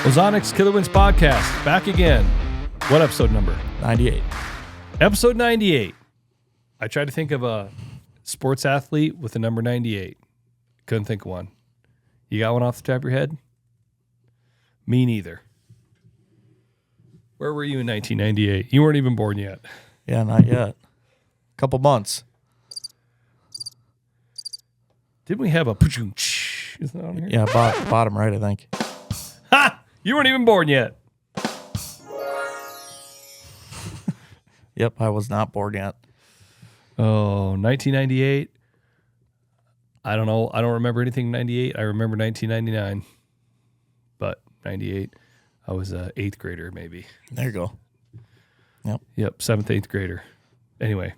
Ozonics Killerwinds podcast, back again. What episode number? 98. Episode 98. I tried to think of a sports athlete with the number 98. Couldn't think of one. You got one off the top of your head? Me neither. Where were you in 1998? You weren't even born yet. Yeah, not yet. Couple months. Didn't we have a... Is that on here? Yeah, bottom right, I think. Ha! You weren't even born yet. Yep, I was not born yet. Oh, 1998. I don't know. I don't remember anything in 98. I remember 1999. But 98, I was an 8th grader maybe. There you go. Yep, 7th, 8th grader. Anyway,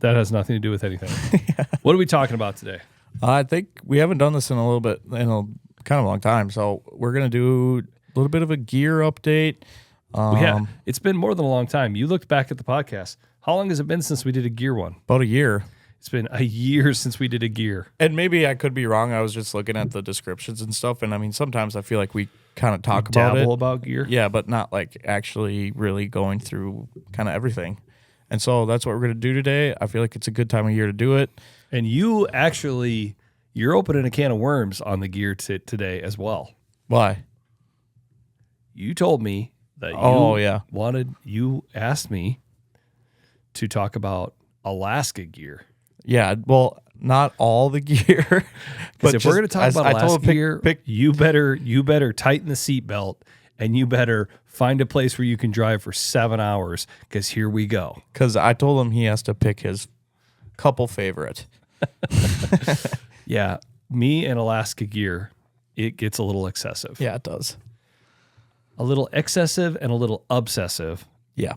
that has nothing to do with anything. Yeah. What are we talking about today? I think we haven't done this in a kind of long time. So we're going to do a little bit of a gear update. It's been more than a long time. You looked back at the podcast. How long has it been since we did a gear one? About a year. It's been a year since we did a gear. And maybe I could be wrong. I was just looking at the descriptions and stuff. And I mean, sometimes I feel like we kind of talk about it. Dabble about gear? Yeah, but not like actually really going through kind of everything. And so that's what we're going to do today. I feel like it's a good time of year to do it. And you're opening a can of worms on the gear today as well. Why? You told me that you asked me to talk about Alaska gear. Yeah, well, not all the gear. Because if we're going to talk about Alaska gear, you better tighten the seatbelt and you better find a place where you can drive for 7 hours, because here we go. Because I told him he has to pick his couple favorite. Yeah, me and Alaska gear, it gets a little excessive. Yeah, it does. A little excessive and a little obsessive. Yeah.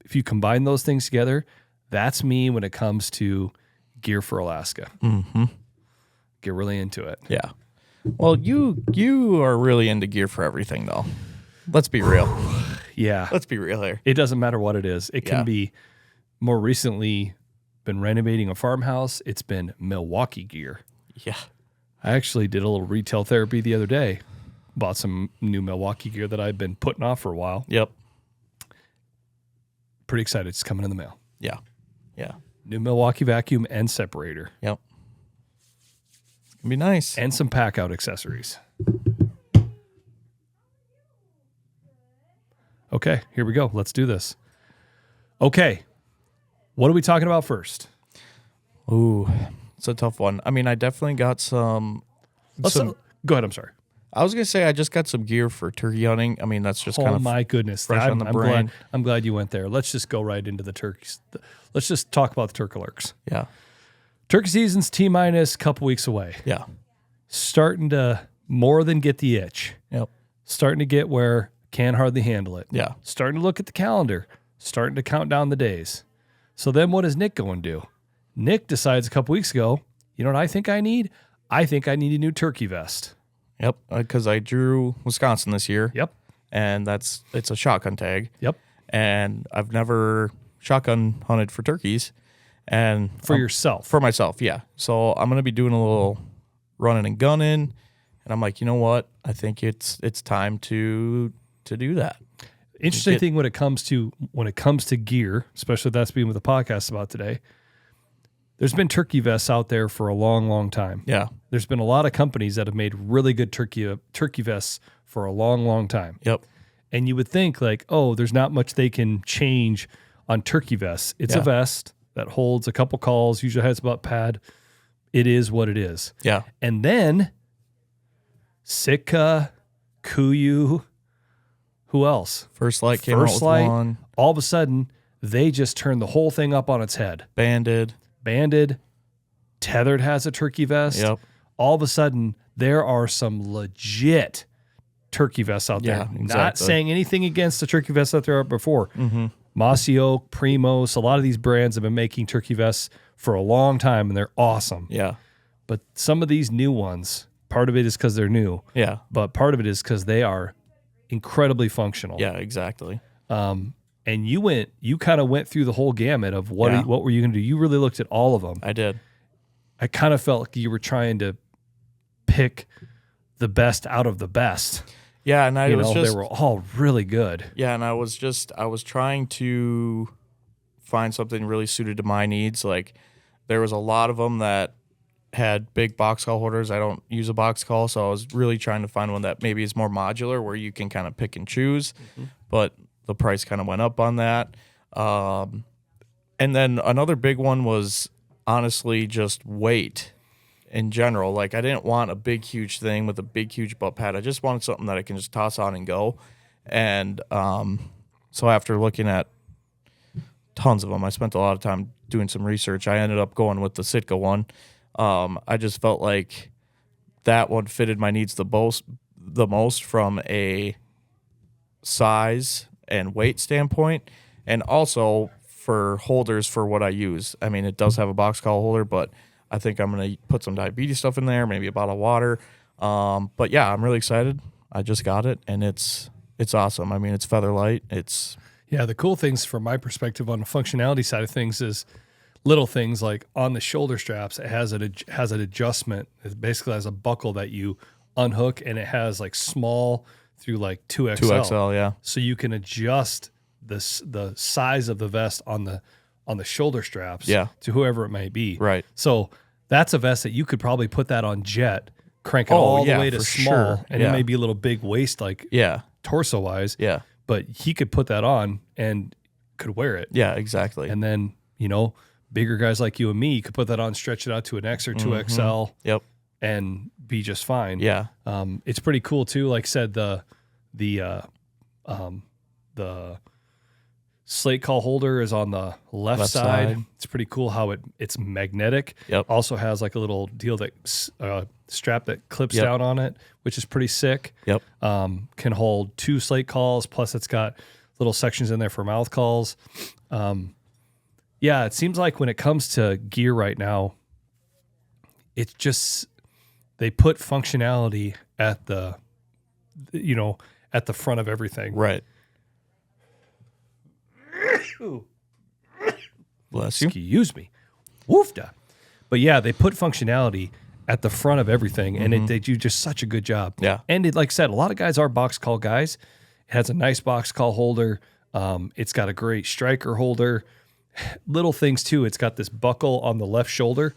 If you combine those things together, that's me when it comes to gear for Alaska. Mm-hmm. Get really into it. Yeah. Well, you are really into gear for everything, though. Let's be real. Yeah. Let's be real here. It doesn't matter what it is. It can be more recently been renovating a farmhouse. It's been Milwaukee gear. Yeah. I actually did a little retail therapy the other day. Bought some new Milwaukee gear that I've been putting off for a while. Yep. Pretty excited. It's coming in the mail. Yeah. Yeah. New Milwaukee vacuum and separator. Yep. It's going to be nice. And some pack out accessories. Okay, here we go. Let's do this. Okay. What are we talking about first? Ooh, it's a tough one. I mean, I definitely got some. Go ahead. I'm sorry. I was going to say I just got some gear for turkey hunting. I mean, that's just kind of my goodness. fresh on the brain. I'm glad you went there. Let's just go right into the turkeys. Let's just talk about the turkeylurks. Yeah. Turkey season's T-minus a couple weeks away. Yeah. Starting to more than get the itch. Yep. Starting to get where can hardly handle it. Yeah. Starting to look at the calendar. Starting to count down the days. So then what does Nick go and do? Nick decides a couple weeks ago, you know what I think I need? I think I need a new turkey vest. Yep, because I drew Wisconsin this year. Yep. And it's a shotgun tag. Yep. And I've never shotgun hunted for turkeys. And yourself. For myself, yeah. So I'm going to be doing a little running and gunning. And I'm like, you know what? I think it's time to do that. Interesting thing when it comes to gear, especially that's being with the podcast about today. There's been turkey vests out there for a long, long time. Yeah. There's been a lot of companies that have made really good turkey vests for a long, long time. Yep. And you would think like, oh, there's not much they can change on turkey vests. It's a vest that holds a couple calls, usually has a butt pad. It is what it is. Yeah. And then Sitka, Kuiu, who else? First Light came out with one. All of a sudden, they just turned the whole thing up on its head. Banded. Tethered has a turkey vest. Yep. All of a sudden, there are some legit turkey vests out there. Exactly. Not saying anything against the turkey vests that there are before. Mm-hmm. Mossy Oak, Primos, a lot of these brands have been making turkey vests for a long time, and they're awesome. Yeah. But some of these new ones, part of it is because they're new. Yeah. But part of it is because they are incredibly functional. Yeah, exactly. And you kind of went through the whole gamut of what were you going to do? You really looked at all of them. I did. I kind of felt like you were trying to pick the best out of the best. Yeah, and I was just they were all really good. yeah, and I was trying to find something really suited to my needs. Like there was a lot of them that had big box call holders. I don't use a box call, so I was really trying to find one that maybe is more modular where you can kind of pick and choose. But the price kind of went up on that. And then another big one was honestly just weight in general. Like I didn't want a big, huge thing with a big, huge butt pad. I just wanted something that I can just toss on and go. And so after looking at tons of them, I spent a lot of time doing some research. I ended up going with the Sitka one. I just felt like that one fitted my needs the most from a size and weight standpoint, and also for holders for what I use. I mean, it does have a box call holder, but I think I'm going to put some diabetes stuff in there, maybe a bottle of water. But yeah, I'm really excited. I just got it, and it's awesome. I mean, it's feather light. Yeah, the cool things from my perspective on the functionality side of things is little things like on the shoulder straps, it has an adjustment. It basically has a buckle that you unhook, and it has like small through like 2XL. 2XL, yeah. So you can adjust the size of the vest on the shoulder straps to whoever it may be. Right. So that's a vest that you could probably put that on jet, crank it all the way to small, and it may be a little big waist, like torso wise. Yeah. But he could put that on and could wear it. Yeah, exactly. And then, bigger guys like you and me could put that on, stretch it out to an X or 2XL. Yep. And be just fine. Yeah. It's pretty cool too. Like I said, the slate call holder is on the left side. It's pretty cool how it's magnetic. Yep. Also has like a little deal that strap that clips down on it, which is pretty sick. Yep. Can hold 2 slate calls. Plus it's got little sections in there for mouth calls. Yeah, it seems like when it comes to gear right now, it's just they put functionality at the front of everything. Right. Bless you. Excuse me. Woofda. But yeah, they put functionality at the front of everything, and they do just such a good job. Yeah. And like I said, a lot of guys are box call guys. It has a nice box call holder. It's got a great striker holder. Little things too. It's got this buckle on the left shoulder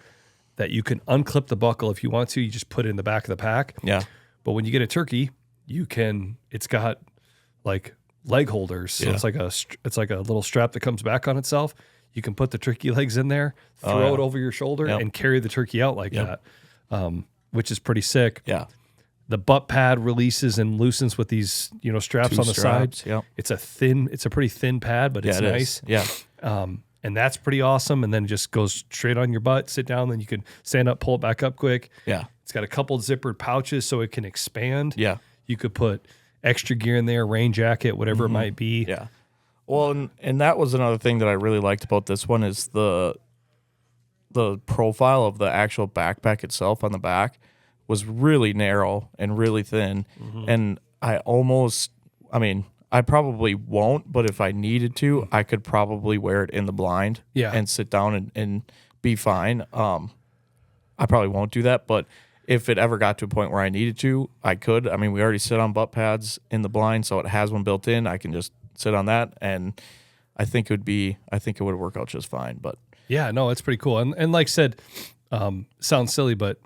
that you can unclip the buckle if you want to. You just put it in the back of the pack. Yeah. But when you get a turkey, it's got like leg holders. So it's like a little strap that comes back on itself. You can put the turkey legs in there, throw it over your shoulder, and carry the turkey out like that, which is pretty sick. Yeah. The butt pad releases and loosens with these, straps on the side. Yep. It's a pretty thin pad, but it's nice. Yeah. And that's pretty awesome. And then it just goes straight on your butt, sit down, then you can stand up, pull it back up quick. Yeah. It's got a couple zippered pouches so it can expand. Yeah. You could put extra gear in there, rain jacket, whatever it might be. Yeah. Well, and that was another thing that I really liked about this one is the profile of the actual backpack itself on the back was really narrow and really thin. And I probably won't, but if I needed to, I could probably wear it in the blind and sit down and be fine. I probably won't do that, but if it ever got to a point where I needed to, I could. I mean, we already sit on butt pads in the blind, so it has one built in. I can just sit on that, and I think it would work out just fine. But yeah, no, it's pretty cool. And like I said, sounds silly, but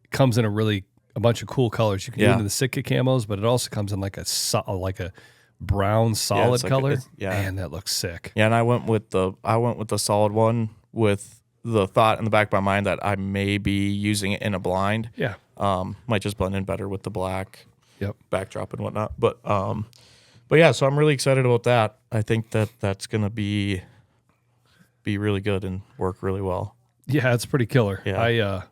it comes in a bunch of cool colors. You can do it in the Sitka camos, but it also comes in like a brown solid color. Man, that looks sick. Yeah, and I went with the solid one with the thought in the back of my mind that I may be using it in a blind. Yeah. Might just blend in better with the black backdrop and whatnot. But yeah, so I'm really excited about that. I think that's going to be really good and work really well. Yeah, it's pretty killer. Yeah.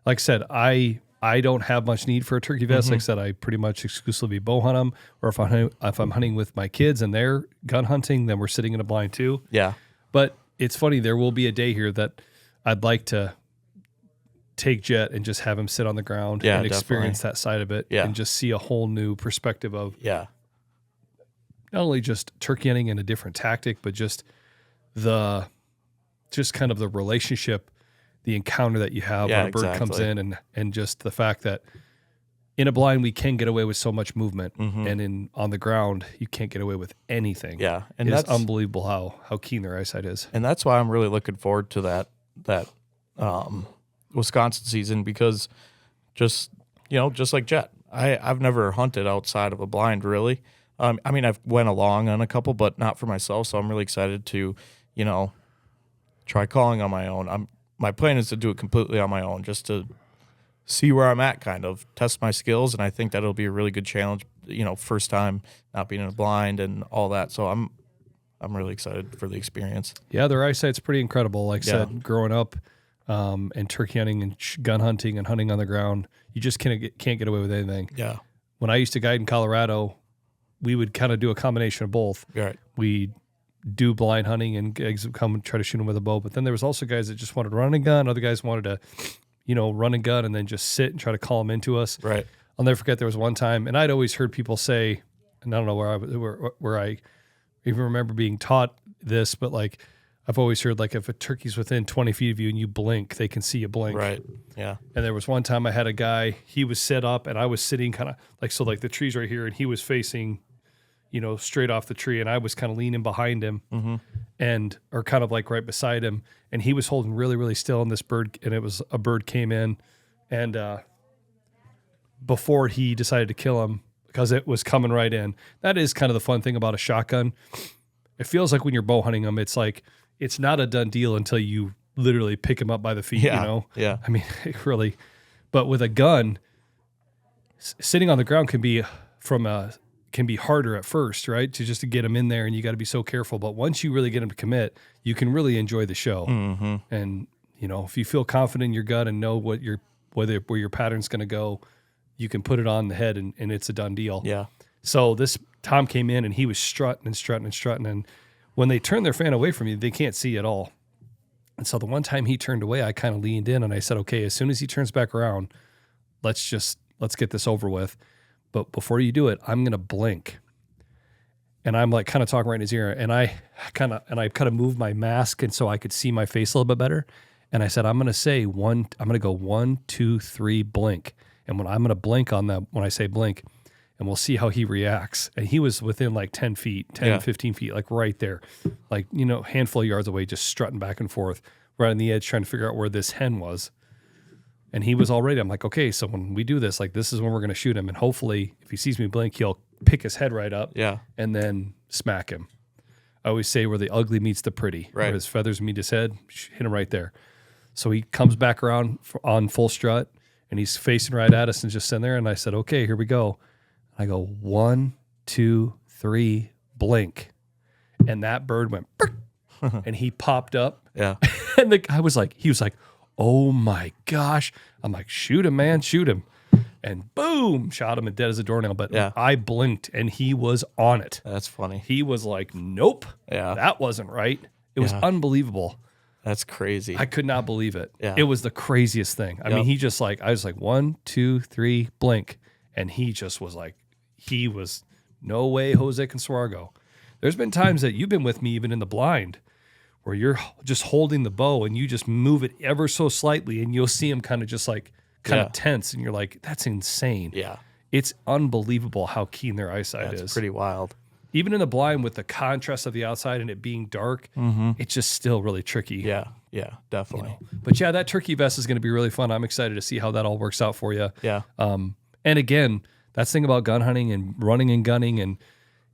Like I said, I don't have much need for a turkey vest. Like I said, I pretty much exclusively bow hunt them, or if I'm hunting with my kids and they're gun hunting, then we're sitting in a blind too. Yeah. But it's funny, there will be a day here that I'd like to take Jet and just have him sit on the ground and experience that side of it and just see a whole new perspective of not only just turkey hunting and a different tactic, but just kind of the relationship, the encounter that you have when a bird comes in, and just the fact that in a blind, we can get away with so much movement, and on the ground, you can't get away with anything. Yeah, and It's that's unbelievable how keen their eyesight is. and that's why I'm really looking forward to that Wisconsin season, because just like Jet, I've never hunted outside of a blind really. I mean, I've went along on a couple, but not for myself. So I'm really excited to, try calling on my own. My plan is to do it completely on my own, just to see where I'm at, kind of test my skills, and I think that'll be a really good challenge. First time not being in a blind and all that. So I'm really excited for the experience. Yeah, their eyesight's pretty incredible. Like I Yeah. said, growing up and turkey hunting and gun hunting and hunting on the ground, you just can't get away with anything. Yeah, When I used to guide in Colorado, we would kind of do a combination of both. right. We do blind hunting and guys would come and try to shoot them with a bow. But then there was also guys that just wanted to run and gun. Other guys wanted to, run and gun and then just sit and try to call them into us. Right. I'll never forget there was one time, and I'd always heard people say, and I don't know where I even remember being taught this, but like I've always heard, like, if a turkey's within 20 feet of you and you blink, they can see you blink. Right. Yeah. And there was one time I had a guy, he was set up and I was sitting kind of like the tree's right here and he was facing, straight off the tree, and I was kind of leaning behind him or kind of like right beside him. And he was holding really, really still, and a bird came in, and before he decided to kill him, because it was coming right in. That is kind of the fun thing about a shotgun. It feels like when you're bow hunting them, it's like, it's not a done deal until you literally pick him up by the feet, Yeah. I mean, it really, but with a gun, sitting on the ground can be harder at first, right? To get them in there, and you got to be so careful. But once you really get them to commit, you can really enjoy the show. Mm-hmm. And if you feel confident in your gut and know where your pattern's going to go, you can put it on the head, and it's a done deal. Yeah. So this Tom came in and he was strutting and strutting and strutting, and when they turn their fan away from you, they can't see at all. And so the one time he turned away, I kind of leaned in and I said, okay, as soon as he turns back around, let's get this over with. But before you do it, I'm going to blink. And I'm like kind of talking right in his ear, and I kind of moved my mask, and so I could see my face a little bit better. And I said, I'm going to go 1, 2, 3, blink. And when I'm going to blink on that, when I say blink, and we'll see how he reacts. And he was within like 10 feet, 15 feet, like right there, like, handful of yards away, just strutting back and forth right on the edge, trying to figure out where this hen was. And he was already, I'm like, okay, so when we do this, like, this is when we're going to shoot him. And hopefully if he sees me blink, he'll pick his head right up and then smack him. I always say where the ugly meets the pretty, right. Where his feathers meet his head, hit him right there. So he comes back around on full strut, and he's facing right at us and just sitting there. And I said, okay, here we go. I go 1, 2, 3, blink. And that bird went, and he popped up. Yeah. And he was like, oh my gosh. I'm like, shoot him, man, shoot him. And boom, shot him and dead as a doornail. But I blinked and he was on it. That's funny. He was like, nope, that wasn't right. It was unbelievable. That's crazy. I could not believe it. Yeah. It was the craziest thing. I mean, I was like 1, 2, 3, blink. And he just was like, no way Jose Consuargo. There's been times that you've been with me even in the blind where you're just holding the bow and you just move it ever so slightly and you'll see him kind of tense, and you're like, that's insane. Yeah. It's unbelievable how keen their eyesight is. It's pretty wild. Even in the blind with the contrast of the outside and it being dark, it's just still really tricky. Yeah. Yeah, definitely. But yeah, that turkey vest is going to be really fun. I'm excited to see how that all works out for you. Yeah. And again, that's the thing about gun hunting and running and gunning, and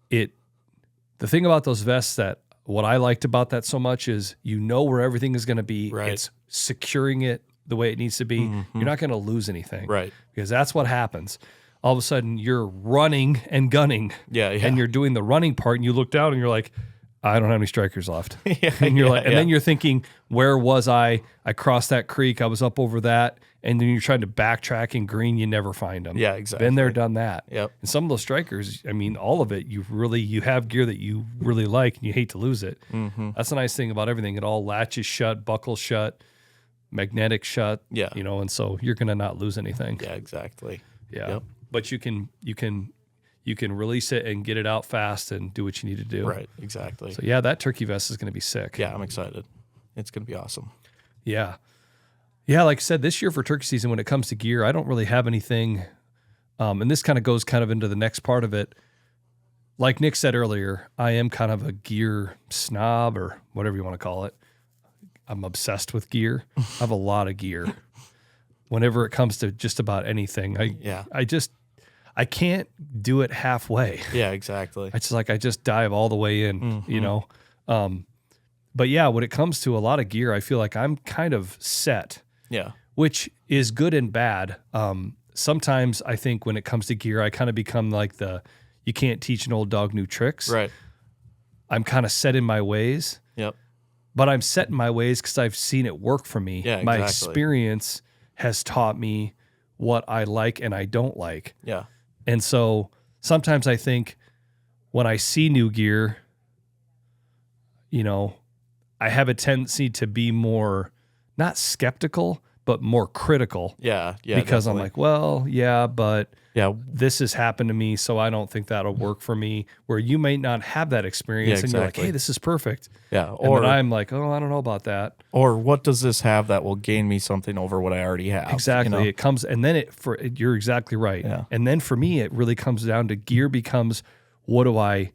the thing about those vests, that what I liked about that so much is where everything is going to be. Right. It's securing it the way it needs to be. You're not going to lose anything. Right. Because that's what happens. All of a sudden you're running and gunning. Yeah. And you're doing the running part, and you look down and you're like, I don't have any strikers left. And you're and then you're thinking, where was I? I crossed that creek. I was up over that. And then you're trying to backtrack in green. You never find them. Yeah, exactly. Been there, done that. Yep. And some of those strikers, I mean, all of it, you have gear that you really like and you hate to lose it. That's the nice thing about everything. It all latches shut, buckles shut, magnetic shut. Yeah. And so you're going to not lose anything. Yeah, exactly. Yeah. Yep. But you can release it and get it out fast and do what you need to do. Right, exactly. So yeah, that turkey vest is going to be sick. Yeah, I'm excited. It's going to be awesome. Yeah. Yeah, like I said, this year for turkey season, when it comes to gear, I don't really have anything And this kind of goes kind of into the next part of it. Like Nick said earlier, I am kind of a gear snob or whatever you want to call it. I'm obsessed with gear. I have a lot of gear. Whenever it comes to just about anything, I can't do it halfway. Yeah, exactly. It's like I just dive all the way in, you know. But yeah, when it comes to a lot of gear, I feel like I'm kind of set. Yeah. Which is good and bad. Sometimes I think when it comes to gear, I kind of become like you can't teach an old dog new tricks. Right. I'm kind of set in my ways. Yep. But I'm set in my ways because I've seen it work for me. Yeah, my exactly. experience has taught me what I like and I don't like. Yeah. And so sometimes I think when I see new gear, you know, I have a tendency to be more, not skeptical, but more critical. Yeah. Yeah. Because definitely. I'm like, well, yeah, but yeah. this has happened to me, so I don't think that'll work for me. Where you may not have that experience, and you're like, hey, this is perfect. Yeah. Or I'm like, oh, I don't know about that. Or what does this have that will gain me something over what I already have? Exactly. You know? It comes, and then you're exactly right. Yeah. And then for me, it really comes down to gear becomes what do I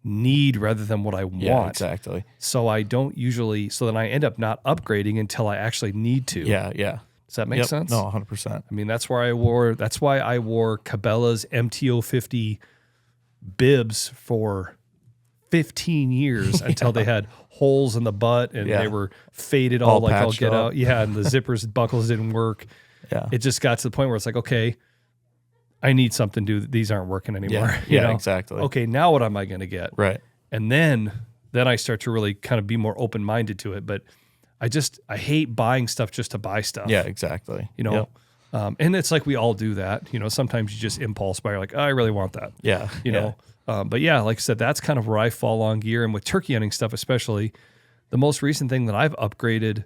need rather than what I want. Yeah, exactly. So I don't usually, so then I end up not upgrading until I actually need to. Yeah. Yeah. Does that make sense? No, 100%. I mean, that's why I wore Cabela's MTO50 bibs for 15 years until they had holes in the butt and they were faded all get out. Yeah, and the zippers buckles didn't work. Yeah. It just got to the point where it's like, okay, I need something to do. These aren't working anymore. Yeah, you know? exactly. Okay, now what am I going to get? Right. And then I start to really kind of be more open-minded to it. But I hate buying stuff just to buy stuff. Yeah, exactly. You know, and it's like we all do that. You know, sometimes you just impulse buy. You're like, oh, I really want that. Yeah. You know, but yeah, like I said, that's kind of where I fall on gear. And with turkey hunting stuff, especially, the most recent thing that I've upgraded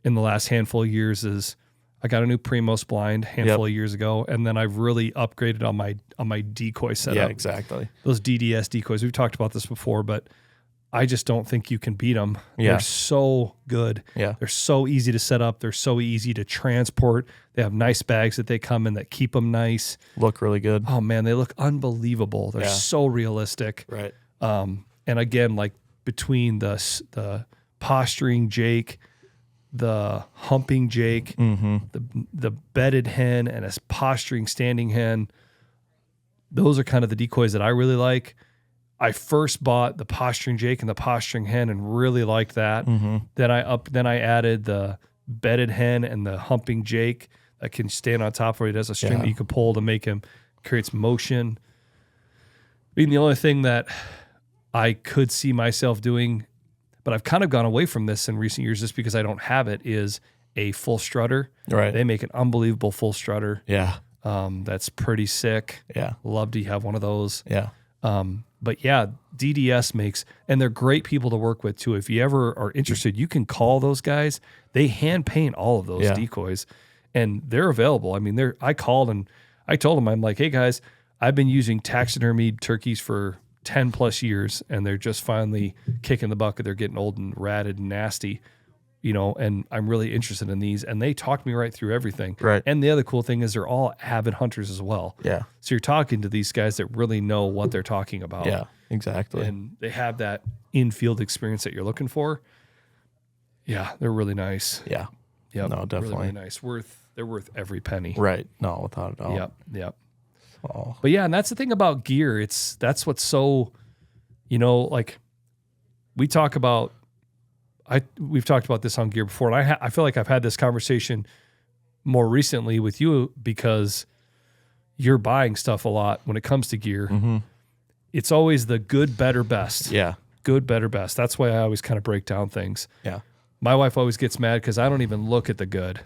in the last handful of years is I got a new Primos blind handful of years ago, and then I've really upgraded on my decoy setup. Yeah, exactly. Those DDS decoys. We've talked about this before, but I just don't think you can beat them. Yeah. They're so good. Yeah. They're so easy to set up. They're so easy to transport. They have nice bags that they come in that keep them nice. Look really good. Oh man, they look unbelievable. They're so realistic. Right. And again, like between the posturing Jake, the humping Jake, the bedded hen, and a posturing standing hen, those are kind of the decoys that I really like. I first bought the posturing Jake and the posturing hen and really liked that. Then I added the bedded hen and the humping Jake that can stand on top where he does a string that you can pull to make him creates motion. I mean, the only thing that I could see myself doing, but I've kind of gone away from this in recent years just because I don't have it, is a full strutter. Right. They make an unbelievable full strutter. Yeah. That's pretty sick. Yeah. Love to have one of those. Yeah. But yeah, DDS makes, and they're great people to work with too. If you ever are interested, you can call those guys. They hand paint all of those decoys, and they're available. I mean, I called and I told them, I'm like, hey guys, I've been using taxidermied turkeys for 10 plus years, and they're just finally kicking the bucket. They're getting old and ratted and nasty, you know, and I'm really interested in these. And they talked me right through everything. Right. And the other cool thing is they're all avid hunters as well. Yeah. So you're talking to these guys that really know what they're talking about. Yeah, exactly. And they have that in-field experience that you're looking for. Yeah, they're really nice. Yeah. Yeah. No, definitely. Really, really nice. They're worth every penny. Right. No, without a doubt. Yep. Oh. But yeah, and that's the thing about gear. That's what's so, you know, like we've talked about this on gear before, and I feel like I've had this conversation more recently with you because you're buying stuff a lot when it comes to gear. It's always the good, better, best. Yeah. Good, better, best. That's why I always kind of break down things. Yeah. My wife always gets mad because I don't even look at the good.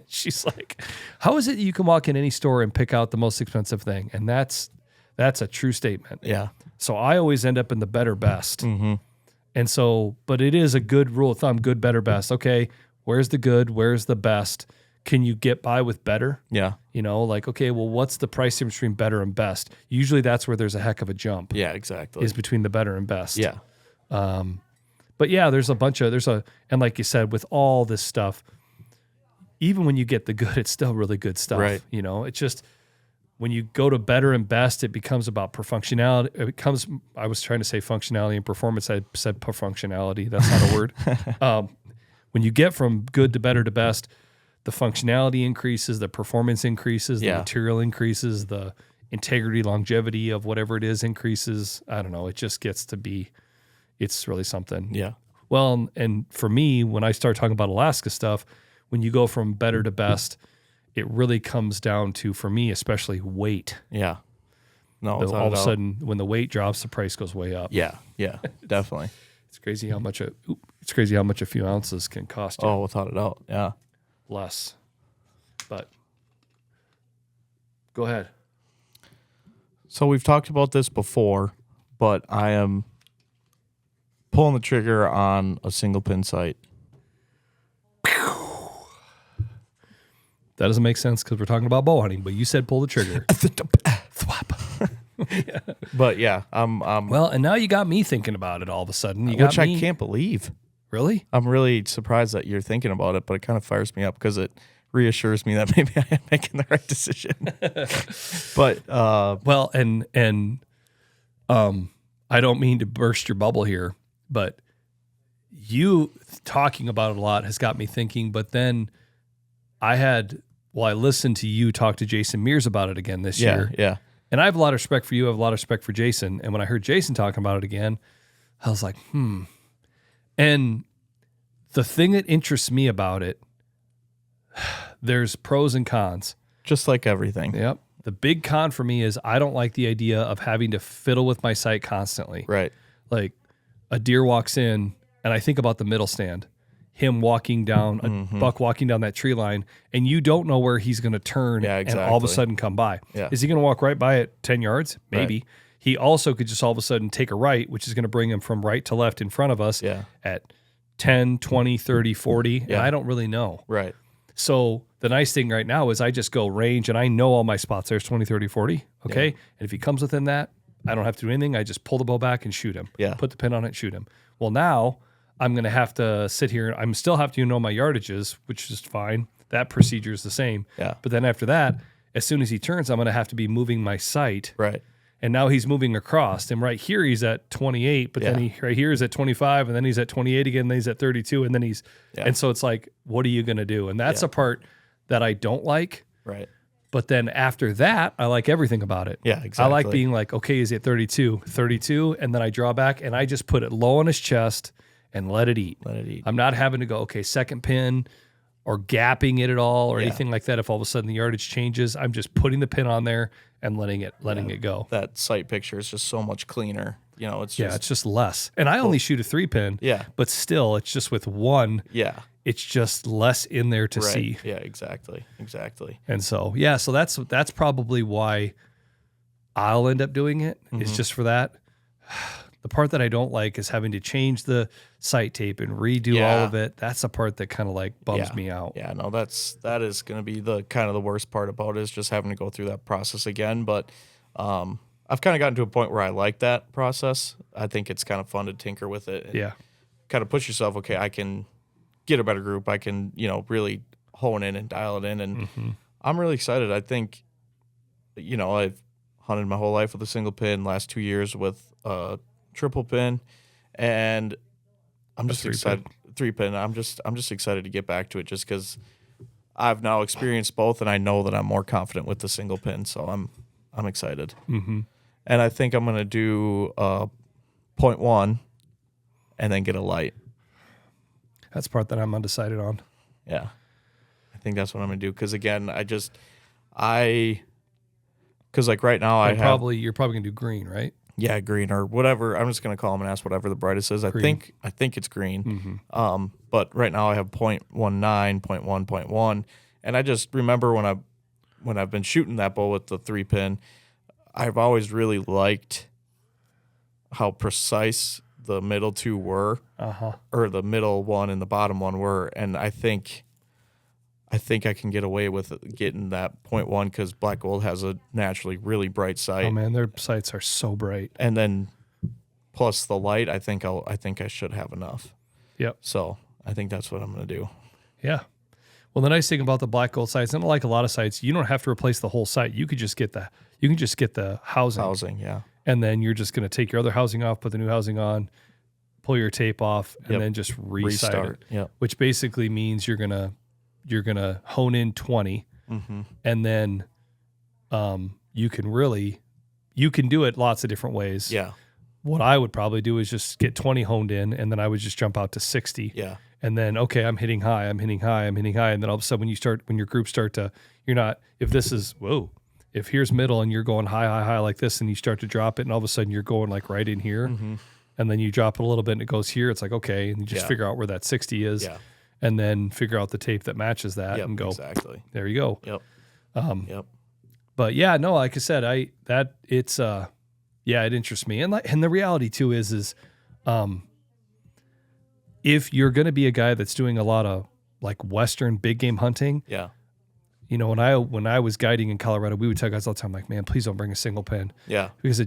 She's like, how is it you can walk in any store and pick out the most expensive thing? And that's a true statement. Yeah. So I always end up in the better, best. And so, but it is a good rule of thumb, good, better, best. Okay, where's the good? Where's the best? Can you get by with better? Yeah. You know, like, okay, well, what's the price difference between better and best? Usually that's where there's a heck of a jump. Yeah, exactly. Is between the better and best. Yeah. But yeah, and like you said, with all this stuff, even when you get the good, it's still really good stuff. Right. You know, it's just, when you go to better and best, it becomes about functionality. I was trying to say functionality and performance. I said functionality. That's not a word. When you get from good to better to best, the functionality increases, the performance increases, the material increases, the integrity, longevity of whatever it is increases. I don't know. It just gets to be, it's really something. Yeah. Well, and for me, when I start talking about Alaska stuff, when you go from better to best, it really comes down to, for me, especially weight. Yeah. No, All of a sudden, when the weight drops, the price goes way up. Yeah. Yeah. Definitely. It's crazy how much a few ounces can cost you. Oh, without a doubt. Yeah. Less. But go ahead. So we've talked about this before, but I am pulling the trigger on a single pin sight. That doesn't make sense because we're talking about bow hunting, but you said pull the trigger. Yeah. But yeah, I'm well, and now you got me thinking about it all of a sudden. which I can't believe. Really? I'm really surprised that you're thinking about it, but it kind of fires me up because it reassures me that maybe I am making the right decision. But well, and I don't mean to burst your bubble here, but you talking about it a lot has got me thinking. But then I listened to you talk to Jason Mears about it again this year. Yeah. And I have a lot of respect for you. I have a lot of respect for Jason. And when I heard Jason talking about it again, I was like, And the thing that interests me about it, there's pros and cons. Just like everything. Yep. The big con for me is I don't like the idea of having to fiddle with my sight constantly. Right. Like a deer walks in and I think about the middle stand, him walking down, a buck walking down that tree line, and you don't know where he's going to turn and all of a sudden come by. Yeah. Is he going to walk right by at 10 yards? Maybe. Right. He also could just all of a sudden take a right, which is going to bring him from right to left in front of us at 10, 20, 30, 40. And I don't really know. Right. So the nice thing right now is I just go range and I know all my spots. There's 20, 30, 40. Okay. And if he comes within that, I don't have to do anything. I just pull the bow back and shoot him. Yeah. Put the pin on it, shoot him. Well, now I'm going to have to sit here. I'm still have to know my yardages, which is fine. That procedure is the same. Yeah. But then after that, as soon as he turns, I'm going to have to be moving my sight. Right. And now he's moving across. And right here, he's at 28, but then he right here is at 25, and then he's at 28 again, and then he's at 32, and then he's, and so it's like, what are you going to do? And that's a part that I don't like. Right. But then after that, I like everything about it. Yeah, exactly. I like being like, okay, is he at 32? 32, and then I draw back, and I just put it low on his chest and let it eat. Let it eat. I'm not having to go, okay, second pin or gapping it at all or anything like that. If all of a sudden the yardage changes, I'm just putting the pin on there and letting it go. That sight picture is just so much cleaner. You know, it's just it's just less. And I only shoot a 3-pin. Yeah. But still, it's just with one. Yeah. It's just less in there to see. Yeah, exactly. And so, so that's probably why I'll end up doing it. Is just for that. The part that I don't like is having to change the sight tape and redo all of it. That's the part that kind of like bums me out. Yeah, no, that is going to be the kind of the worst part about it, is just having to go through that process again. But I've kind of gotten to a point where I like that process. I think it's kind of fun to tinker with it. And kind of push yourself. Okay, I can get a better group. I can, really hone in and dial it in. And I'm really excited. I think, I've hunted my whole life with a single pin, last 2 years with triple pin, and I'm just excited. 3-pin. I'm just excited to get back to it, just because I've now experienced both, and I know that I'm more confident with the single pin. So I'm excited. And I think I'm gonna do 0.1, and then get a light. That's the part that I'm undecided on. Yeah, I think that's what I'm gonna do. Because again, because like right now you're probably gonna do green, right? Yeah, green or whatever. I'm just gonna call them and ask whatever the brightest is. Green. I think it's green. But right now I have 0.19, 0.1, and I just remember when I've been shooting that bow with the 3-pin, I've always really liked how precise the middle two were, or the middle one and the bottom one were, and I think I can get away with getting that 0.1 because Black Gold has a naturally really bright sight. Oh man, their sights are so bright. And then plus the light, I think I should have enough. Yep. So I think that's what I'm going to do. Yeah. Well, the nice thing about the black gold sights, unlike a lot of sights, you don't have to replace the whole sight. You can just get the housing. Yeah. And then you're just going to take your other housing off, put the new housing on, pull your tape off, and then just restart it. Yep. Which basically means you're gonna hone in 20, and then you can do it lots of different ways. Yeah. What I would probably do is just get 20 honed in, and then I would just jump out to 60. Yeah. And then, okay, I'm hitting high. And then all of a sudden when your groups start to, if here's middle and you're going high like this, and you start to drop it, and all of a sudden you're going like right in here, and then you drop it a little bit and it goes here. It's like, okay. And you just figure out where that 60 is, and then figure out the tape that matches that and go, exactly. There you go. Yep. But yeah, no, like I said, it interests me. And the reality too is if you're going to be a guy that's doing a lot of like Western big game hunting, you know, when I was guiding in Colorado, we would tell guys all the time, like, man, please don't bring a single pin. Yeah. Because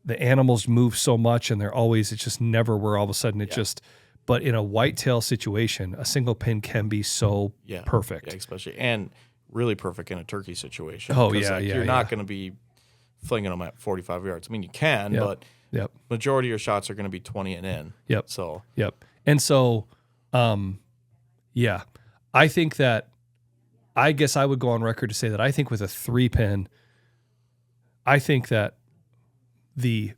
the animals move so much, and it's just never where all of a sudden but in a whitetail situation, a single pin can be so perfect. Yeah, especially, and really perfect in a turkey situation. Oh, 'Cause, yeah, you're not going to be flinging them at 45 yards. I mean, you can, but majority of your shots are going to be 20 and in. Yep. So. And so, I think that, I guess I would go on record to say that I think with a 3-pin, I think that the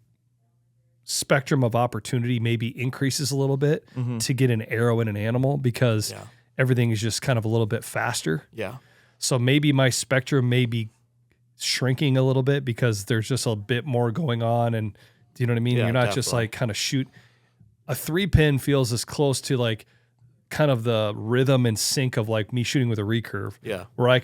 spectrum of opportunity maybe increases a little bit to get an arrow in an animal, because everything is just kind of a little bit faster. Yeah. So maybe my spectrum may be shrinking a little bit because there's just a bit more going on. And do you know what I mean? Yeah, You're not just like kind of shoot. A 3-pin feels as close to like kind of the rhythm and sync of like me shooting with a recurve. Yeah. Where I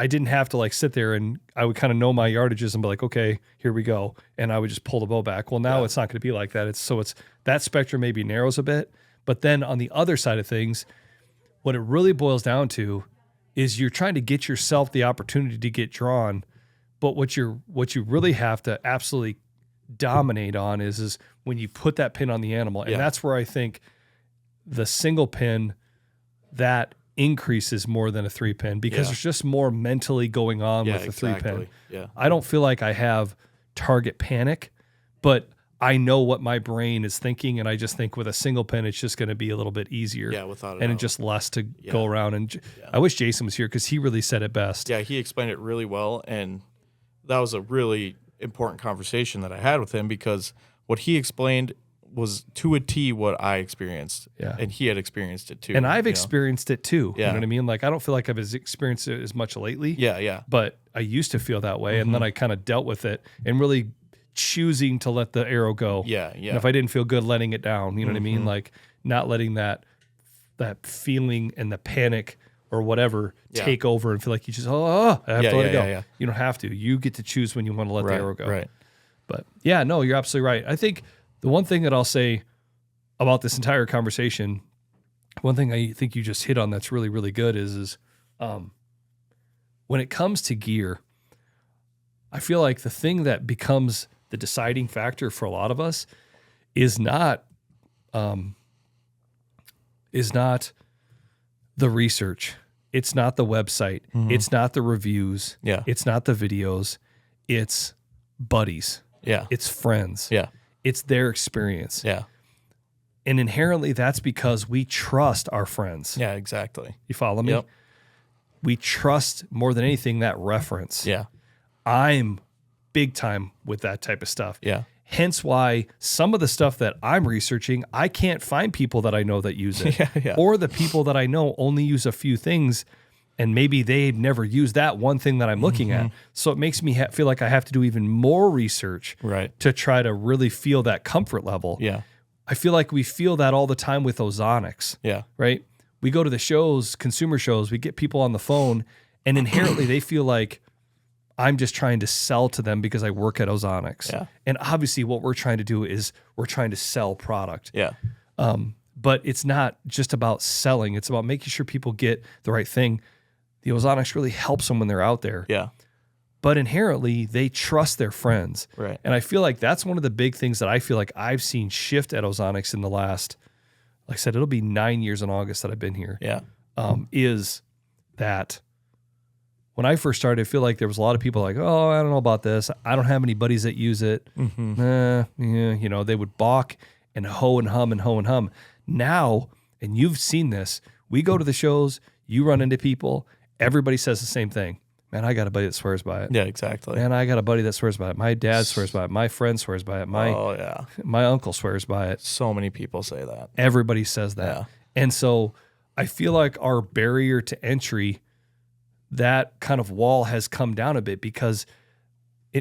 didn't have to like sit there, and I would kind of know my yardages and be like, okay, here we go. And I would just pull the bow back. Well, now it's not going to be like that. It's that spectrum maybe narrows a bit. But then on the other side of things, what it really boils down to is you're trying to get yourself the opportunity to get drawn. But what you really have to absolutely dominate on is when you put that pin on the animal. And that's where I think the single pin, that increases more than a 3-pin, because there's just more mentally going on with the 3-pin. Yeah. I don't feel like I have target panic, but I know what my brain is thinking, and I just think with a single pin, it's just going to be a little bit easier. Yeah, without a and doubt. it's just less to go around. And I wish Jason was here, because he really said it best. Yeah, he explained it really well, and that was a really important conversation that I had with him, because what he explained was to a T what I experienced. Yeah. And he had experienced it too. And I've experienced it too. Yeah. You know what I mean? Like, I don't feel like I've experienced it as much lately. Yeah. But I used to feel that way. And then I kind of dealt with it and really choosing to let the arrow go. Yeah. And if I didn't feel good, letting it down. You know what I mean? Like, not letting that feeling and the panic or whatever take over and feel like you just, I have to let it go. Yeah. You don't have to. You get to choose when you want to let the arrow go. Right. But yeah, no, you're absolutely right. I think the one thing that I'll say about this entire conversation, one thing I think you just hit on that's really, really good is when it comes to gear, I feel like the thing that becomes the deciding factor for a lot of us is not the research. It's not the website. It's not the reviews. Yeah. It's not the videos. It's buddies. Yeah. It's friends. Yeah. It's their experience. Yeah. And inherently, that's because we trust our friends. Yeah, exactly. You follow me? Yep. We trust more than anything that reference. Yeah. I'm big time with that type of stuff. Yeah. Hence why some of the stuff that I'm researching, I can't find people that I know that use it. Yeah. Or the people that I know only use a few things, and maybe they've never used that one thing that I'm looking at. So it makes me feel like I have to do even more research to try to really feel that comfort level. Yeah. I feel like we feel that all the time with ozonics. Yeah. Right? We go to the shows, consumer shows, we get people on the phone, and inherently they feel like I'm just trying to sell to them because I work at ozonics. Yeah. And obviously what we're trying to do is we're trying to sell product. Yeah. But it's not just about selling. It's about making sure people get the right thing. The ozonics really helps them when they're out there. Yeah. But inherently, they trust their friends. Right. And I feel like that's one of the big things that I feel like I've seen shift at ozonics in the last, like I said, it'll be 9 years in August that I've been here. Yeah. is that when I first started, I feel like there was a lot of people like, oh, I don't know about this. I don't have any buddies that use it. Yeah, they would balk and hoe and hum and hoe and hum. Now, and you've seen this, we go to the shows, you run into people, everybody says the same thing. Man, I got a buddy that swears by it. Yeah, exactly. Man, I got a buddy that swears by it. My dad swears by it. My friend swears by it. My uncle swears by it. So many people say that. Everybody says that. Yeah. And so I feel like our barrier to entry, that kind of wall has come down a bit because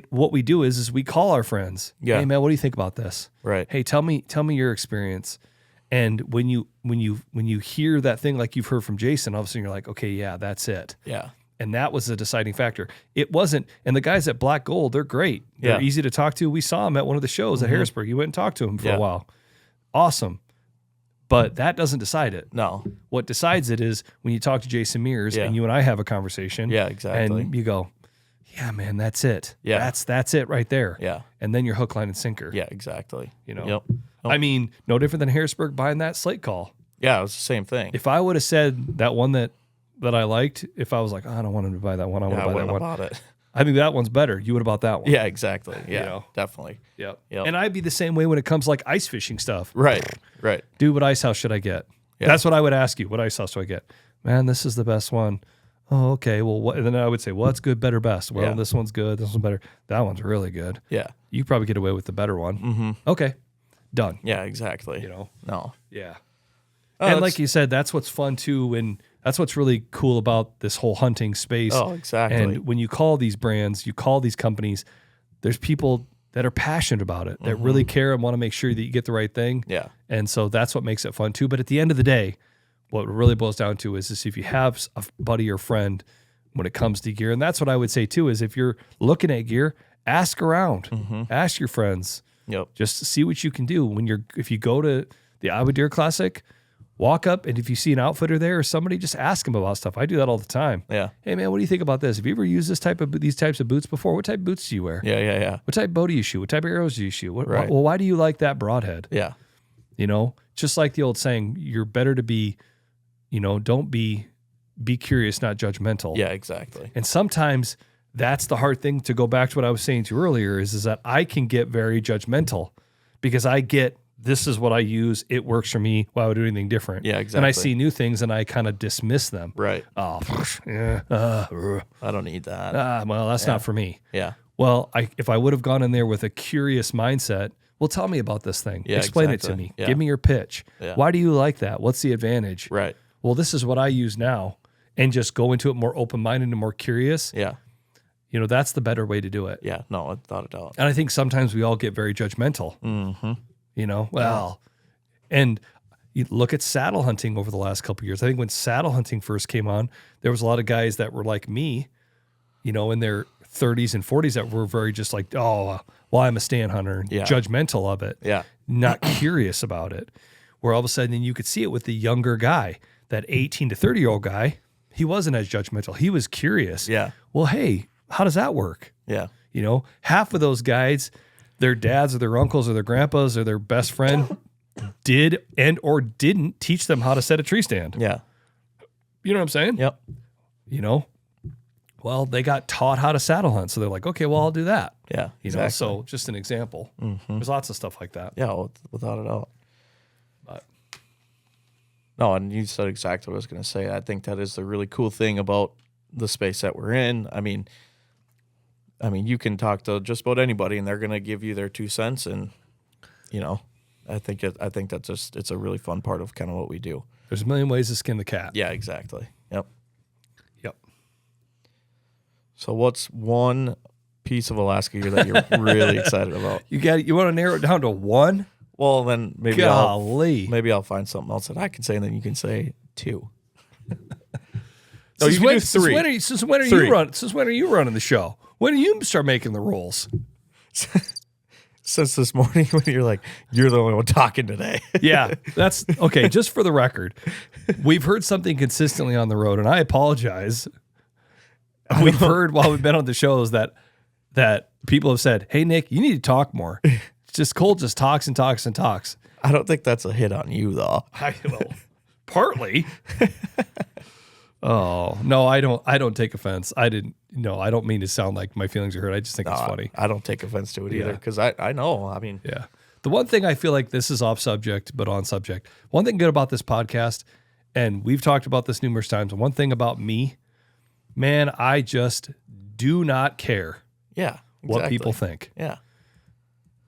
what we do is we call our friends. Yeah. Hey man, what do you think about this? Right. Hey, tell me your experience. And when you hear that thing like you've heard from Jason, all of a sudden you're like, okay, yeah, that's it. Yeah. And that was the deciding factor. It wasn't, and the guys at Black Gold, they're great. They're easy to talk to. We saw them at one of the shows at Harrisburg. You went and talked to them for a while. Awesome. But that doesn't decide it. No. What decides it is when you talk to Jason Mears and you and I have a conversation. Yeah, exactly. And you go, yeah, man, that's it. Yeah. That's it right there. Yeah. And then you're hook, line, and sinker. Yeah, exactly. Yep. I mean, no different than Harrisburg buying that slate call. Yeah, it was the same thing. If I would have said that one that I liked, if I was like, oh, I don't want him to buy that one, I want to buy that one. Bought it. I think that one's better. You would have bought that one. Yeah, exactly. Yeah, definitely. Yep. Yep. And I'd be the same way when it comes like ice fishing stuff. Right. Dude, what ice house should I get? Yeah. That's what I would ask you. What ice house do I get? Man, this is the best one. Oh, okay. Well, what? And then I would say, well, that's good, better, best. Well, this one's good. This one's better. That one's really good. Yeah. You probably get away with the better one. Okay. Done. Yeah, exactly. No. Yeah. Oh, and like you said, that's what's fun too. And that's what's really cool about this whole hunting space. Oh, exactly. And when you call these brands, you call these companies, there's people that are passionate about it, that really care and want to make sure that you get the right thing. Yeah. And so that's what makes it fun too. But at the end of the day, what it really boils down to is if you have a buddy or friend when it comes to gear, and that's what I would say too, is if you're looking at gear, ask around, ask your friends, just see what you can do. If you go to the Iowa Deer Classic, walk up, and if you see an outfitter there or somebody, just ask them about stuff. I do that all the time. Yeah. Hey man, what do you think about this? Have you ever used these types of boots before? What type of boots do you wear? Yeah. What type of bow do you shoot? What type of arrows do you shoot? Right. Well, why do you like that broadhead? Yeah. Just like the old saying, you're better to be, don't be curious, not judgmental. Yeah, exactly. And sometimes that's the hard thing, to go back to what I was saying to you earlier, is that I can get very judgmental because I get, this is what I use. It works for me. Why would I do anything different? Yeah, exactly. And I see new things and I kind of dismiss them. Right. Oh, I don't need that. well, that's not for me. Yeah. Well, if I would have gone in there with a curious mindset, well, tell me about this thing. Yeah, Explain it to exactly. me. Yeah. Give me your pitch. Yeah. Why do you like that? What's the advantage? Right. Well, this is what I use now. And just go into it more open-minded and more curious. Yeah. That's the better way to do it. Yeah. No, without a doubt. And I think sometimes we all get very judgmental. And you look at saddle hunting over the last couple of years. I think when saddle hunting first came on, there was a lot of guys that were like me, in their 30s and 40s that were very just like, oh, well, I'm a stand hunter, and judgmental of it, not curious about it. Where all of a sudden you could see it with the younger guy, that 18 to 30-year-old guy. He wasn't as judgmental. He was curious. Yeah. Well, hey, how does that work? Yeah. Half of those guys, their dads or their uncles or their grandpas or their best friend did and or didn't teach them how to set a tree stand. Yeah. You know what I'm saying? Yep. Well, they got taught how to saddle hunt. So they're like, okay, well, I'll do that. Yeah. Exactly. So just an example. There's lots of stuff like that. Yeah, without a doubt. But no, and you said exactly what I was going to say. I think that is the really cool thing about the space that we're in. I mean, you can talk to just about anybody, and they're going to give you their 2 cents. And I think that's just, it's a really fun part of kind of what we do. There's a million ways to skin the cat. Yeah, exactly. Yep. Yep. So what's one piece of Alaska gear that you're really excited about? You want to narrow it down to one? Well, then maybe I'll find something else that I can say, and then you can say 2. No, you can do 3. Since when are you running the show? When do you start making the rules? Since this morning, when you're like, you're the only one talking today. Yeah, that's okay. Just for the record, we've heard something consistently on the road, and I apologize. We've heard while we've been on the shows that people have said, "Hey, Nick, you need to talk more." Cole just talks and talks and talks. I don't think that's a hit on you, though. Partly. Oh, no, I don't take offense. I don't mean to sound like my feelings are hurt. I just think it's funny. I don't take offense to it Yeah. either because I know. I mean, Yeah. The one thing I feel like this is off subject, but on subject. One thing good about this podcast, and we've talked about this numerous times, and one thing about me, man, I just do not care yeah, what people think. Yeah,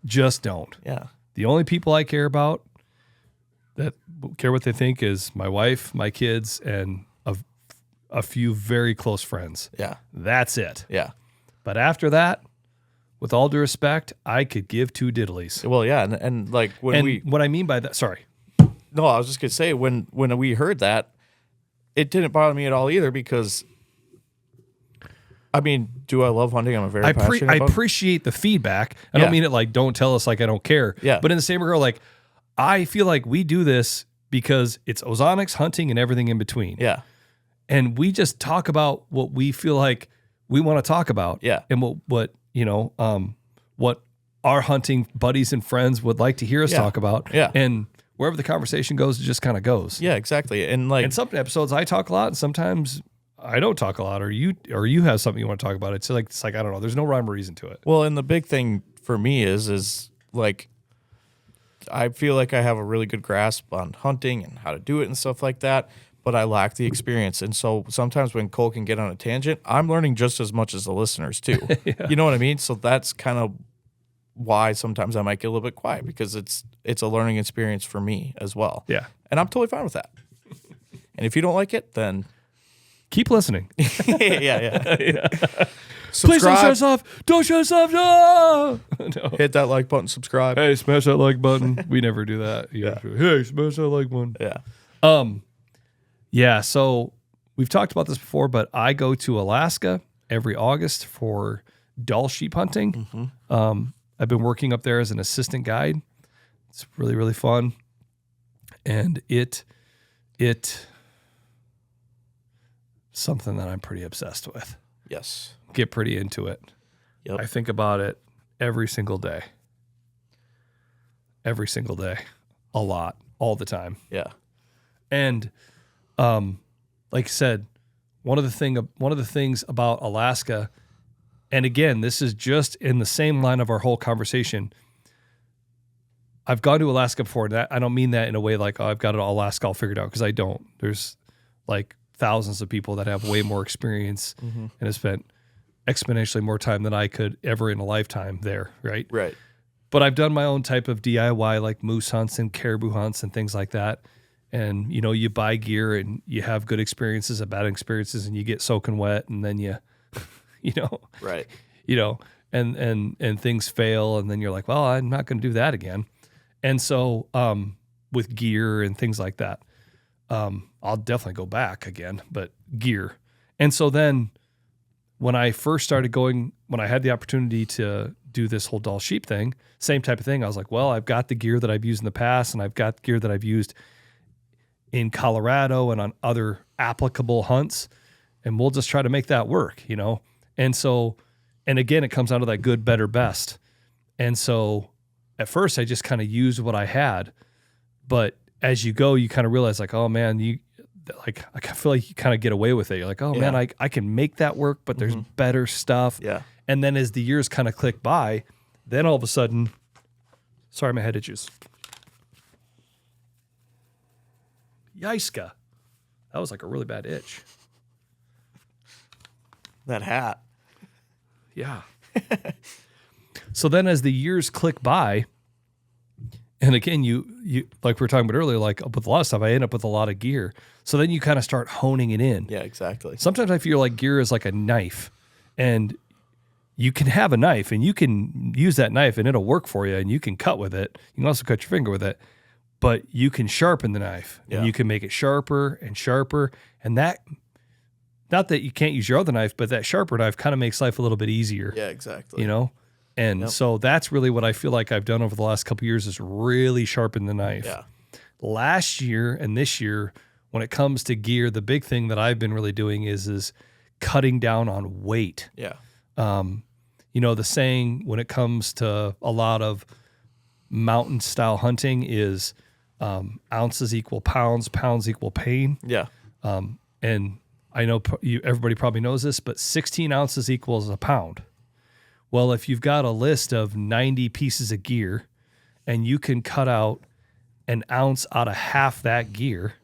Just don't. yeah, The only people I care about that care what they think is my wife, my kids, and a few very close friends. yeah, That's it. yeah. But after that, with all due respect, I could give two diddlies. Well, yeah, and like when what I mean by that, sorry. no, I was just gonna say when we heard that, it didn't bother me at all either because, I mean, do I love hunting? I'm a very passionate I about it. appreciate the feedback. I Yeah. don't mean it like don't tell us like I don't care. Yeah. But in the same regard, like I feel like we do this because it's ozonics, hunting, and everything in between. Yeah, And we just talk about what we feel like we want to talk about. Yeah. And what what our hunting buddies and friends would like to hear us Yeah. talk about. Yeah. And wherever the conversation goes, it just kind of goes. yeah, exactly. And like, And some episodes I talk a lot, and sometimes I don't talk a lot, or you have something you want to talk about. It's like I don't know. There's no rhyme or reason to it. well, and the big thing for me is like, I feel like I have a really good grasp on hunting and how to do it and stuff like that, but I lack the experience. And so sometimes when Cole can get on a tangent, I'm learning just as much as the listeners too. You know what I mean? So that's kind of why sometimes I might get a little bit quiet because it's a learning experience for me as well. Yeah. And I'm totally fine with that. And if you don't like it, then Keep listening. yeah. Please don't shut Subscribe. us off. Don't shut us off. No. No. Hit that like button, subscribe. Hey, smash that like button. We never do that. Hey, smash that like button. Yeah. Yeah, so we've talked about this before, but I go to Alaska every August for Dall sheep hunting. I've been working up there as an assistant guide. It's really, really fun. And it something that I'm pretty obsessed with. Yes. Get pretty into it. Yep. I think about it every single day. Every single day. A lot. All the time. Yeah. And like I said, one of the things about Alaska, and again, this is just in the same line of our whole conversation. I've gone to Alaska before, and I don't mean that in a way like, oh, I've got it all Alaska all figured out, because I don't. There's like thousands of people that have way more experience and have spent exponentially more time than I could ever in a lifetime there, right? Right. But I've done my own type of DIY, like moose hunts and caribou hunts and things like that. And, you buy gear and you have good experiences and bad experiences, and you get soaking wet, and then Right. and things fail. And then you're like, well, I'm not going to do that again. And so with gear and things like that, I'll definitely go back again, but gear. And so then when I first started going, when I had the opportunity to do this whole Dall sheep thing, same type of thing. I was like, well, I've got the gear that I've used in the past, and I've got gear that I've used in Colorado and on other applicable hunts, and we'll just try to make that work, And so, and again, it comes down to that good, better, best. And so at first I just kind of used what I had, but as you go, you kind of realize like, oh man, I feel like you kind of get away with it. You're like, oh man, I can make that work, but there's better stuff. Yeah. And then as the years kind of click by, then all of a sudden, sorry, my head itches. Yiska. That was like a really bad itch. That hat. Yeah. So then as the years click by, and again, you like we were talking about earlier, like with a lot of stuff, I end up with a lot of gear. So then you kind of start honing it in. Yeah, exactly. Sometimes I feel like gear is like a knife, and you can have a knife and you can use that knife and it'll work for you, and you can cut with it. You can also cut your finger with it, but you can sharpen the knife and you can make it sharper and sharper. And that, not that you can't use your other knife, but that sharper knife kind of makes life a little bit easier. Yeah, exactly. And so that's really what I feel like I've done over the last couple of years, is really sharpen the knife. Yeah. Last year and this year, when it comes to gear, the big thing that I've been really doing is cutting down on weight. Yeah. The saying when it comes to a lot of mountain style hunting is Ounces equal pounds, pounds equal pain. Yeah. And I know everybody probably knows this, but 16 ounces equals a pound. Well, if you've got a list of 90 pieces of gear and you can cut out an ounce out of half that gear,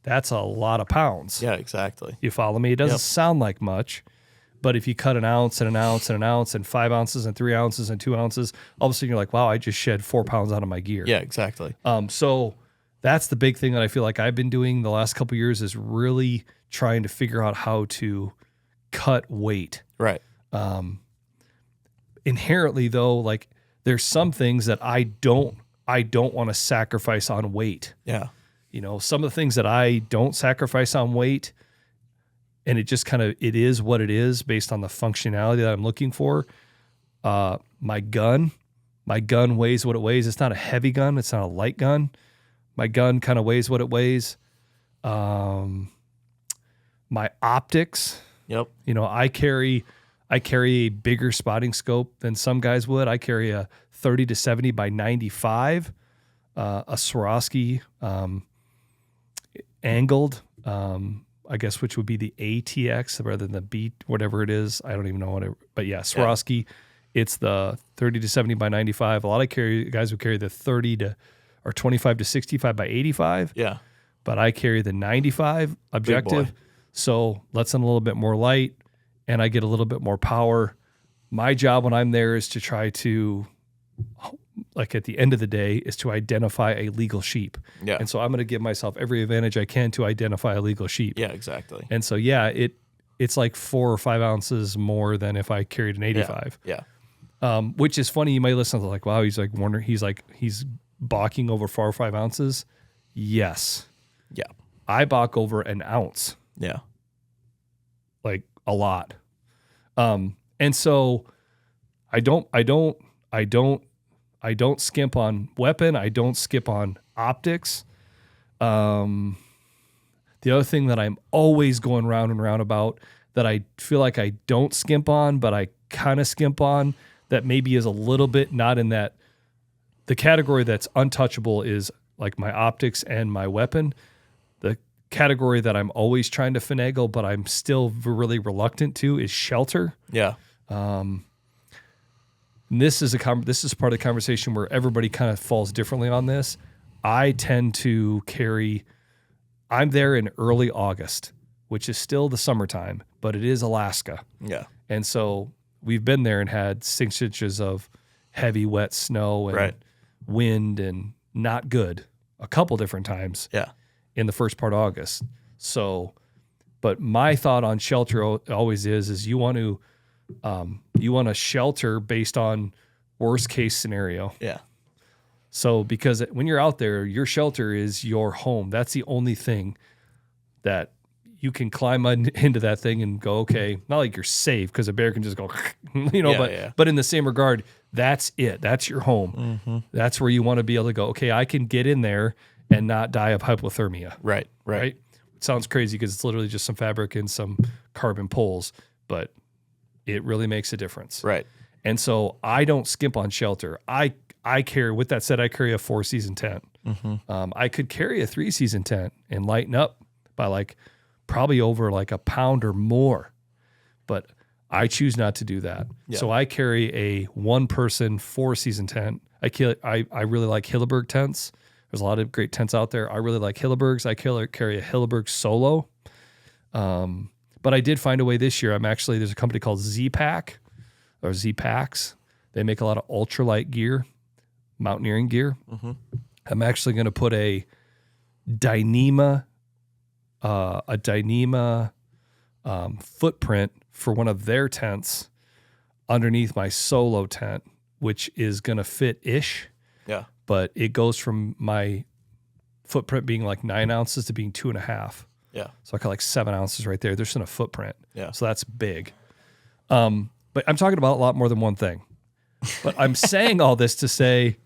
that's a lot of pounds. Yeah, exactly. You follow me? It doesn't sound like much, but if you cut an ounce and an ounce and an ounce and 5 ounces and 3 ounces and 2 ounces, all of a sudden you're like, wow, I just shed 4 pounds out of my gear. Yeah, exactly. So that's the big thing that I feel like I've been doing the last couple of years is really trying to figure out how to cut weight. Right. Inherently though, like there's some things that I don't want to sacrifice on weight. Yeah. You know, some of the things that I don't sacrifice on weight, and it just it is what it is based on the functionality that I'm looking for. My gun weighs what it weighs. It's not a heavy gun. It's not a light gun. My gun kind of weighs what it weighs. My optics. Yep. You know, I carry a bigger spotting scope than some guys would. I carry a 30 to 70 by 95, a Swarovski angled, I guess, which would be the ATX rather than the B, whatever it is. I don't even know what it, but yeah, Swarovski. Yeah. It's the 30 to 70 by 95. A lot of guys would carry the 30 to or 25 to 65 by 85. Yeah. But I carry the 95 objective. So lets in a little bit more light and I get a little bit more power. My job when I'm there is to try to, like at the end of the day, is to identify a legal sheep. Yeah. And so I'm going to give myself every advantage I can to identify a legal sheep. Yeah, exactly. And so, yeah, it's like 4 or 5 ounces more than if I carried an 85. Yeah. Which is funny. You might listen to like, wow, he's balking over 4 or 5 ounces. Yes. Yeah. I balk over an ounce. Yeah. Like a lot. And so I don't skimp on weapon. I don't skip on optics. The other thing that I'm always going round and round about that I feel like I don't skimp on, but I kind of skimp on that maybe is a little bit not in that. The category that's untouchable is like my optics and my weapon. The category that I'm always trying to finagle, but I'm still really reluctant to is shelter. Yeah. And this is part of the conversation where everybody kind of falls differently on this. I tend to I'm there in early August, which is still the summertime, but it is Alaska. Yeah. And so we've been there and had 6 inches of heavy, wet snow and wind and not good a couple different times. Yeah. In the first part of August. So, but my thought on shelter always is you want to shelter based on worst case scenario. Yeah. So, because when you're out there, your shelter is your home. That's the only thing that you can climb into that thing and go, okay, not like you're safe because a bear can just go, but in the same regard, that's it. That's your home. Mm-hmm. That's where you want to be able to go, okay, I can get in there and not die of hypothermia. Right. It sounds crazy because it's literally just some fabric and some carbon poles, but it really makes a difference. Right. And so I don't skimp on shelter. I carry, with that said, I carry a 4-season tent. Mm-hmm. I could carry a 3-season tent and lighten up by like probably over like a pound or more, but I choose not to do that. Yeah. So I carry a 1-person 4-season tent. I really like Hilleberg tents. There's a lot of great tents out there. I really like Hillebergs. I carry a Hilleberg Solo. But I did find a way this year. There's a company called Z-Pack or Z-Packs. They make a lot of ultralight gear, mountaineering gear. Mm-hmm. I'm actually going to put a Dyneema footprint for one of their tents underneath my Solo tent, which is going to fit-ish. Yeah. But it goes from my footprint being like 9 ounces to being 2.5. Yeah. So I got like 7 ounces right there. There's in a footprint. Yeah. So that's big. But I'm talking about a lot more than one thing. But I'm saying all this to say,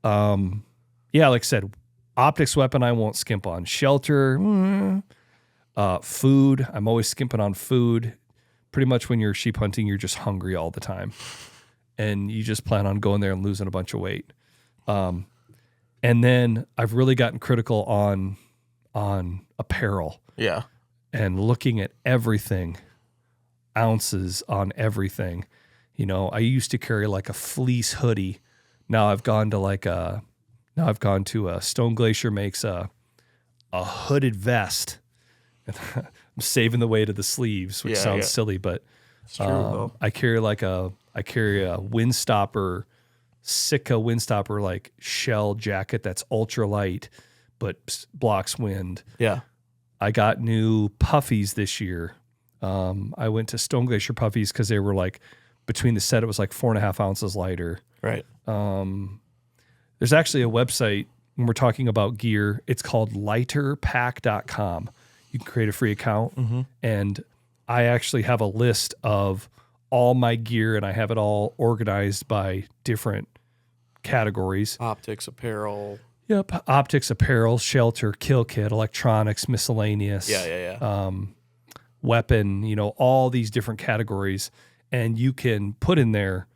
like I said, optics weapon I won't skimp on. Shelter, food. I'm always skimping on food. Pretty much when you're sheep hunting, you're just hungry all the time. And you just plan on going there and losing a bunch of weight. And then I've really gotten critical on apparel Yeah. and looking at everything, ounces on everything. You know, I used to carry like a fleece hoodie. Now I've gone to Stone Glacier makes a hooded vest. I'm saving the weight of the sleeves, which sounds silly, but It's true, though. I carry a Windstopper, Sitka Windstopper like shell jacket that's ultra light but blocks wind. Yeah. I got new puffies this year. I went to Stone Glacier puffies because they were like between the set, it was like 4.5 ounces lighter. Right. There's actually a website when we're talking about gear. It's called lighterpack.com. You can create a free account, and I actually have a list of all my gear, and I have it all organized by different categories. Optics, apparel. Yep. Optics, apparel, shelter, kill kit, electronics, miscellaneous. Yeah. Weapon, you know, all these different categories. And you can put in there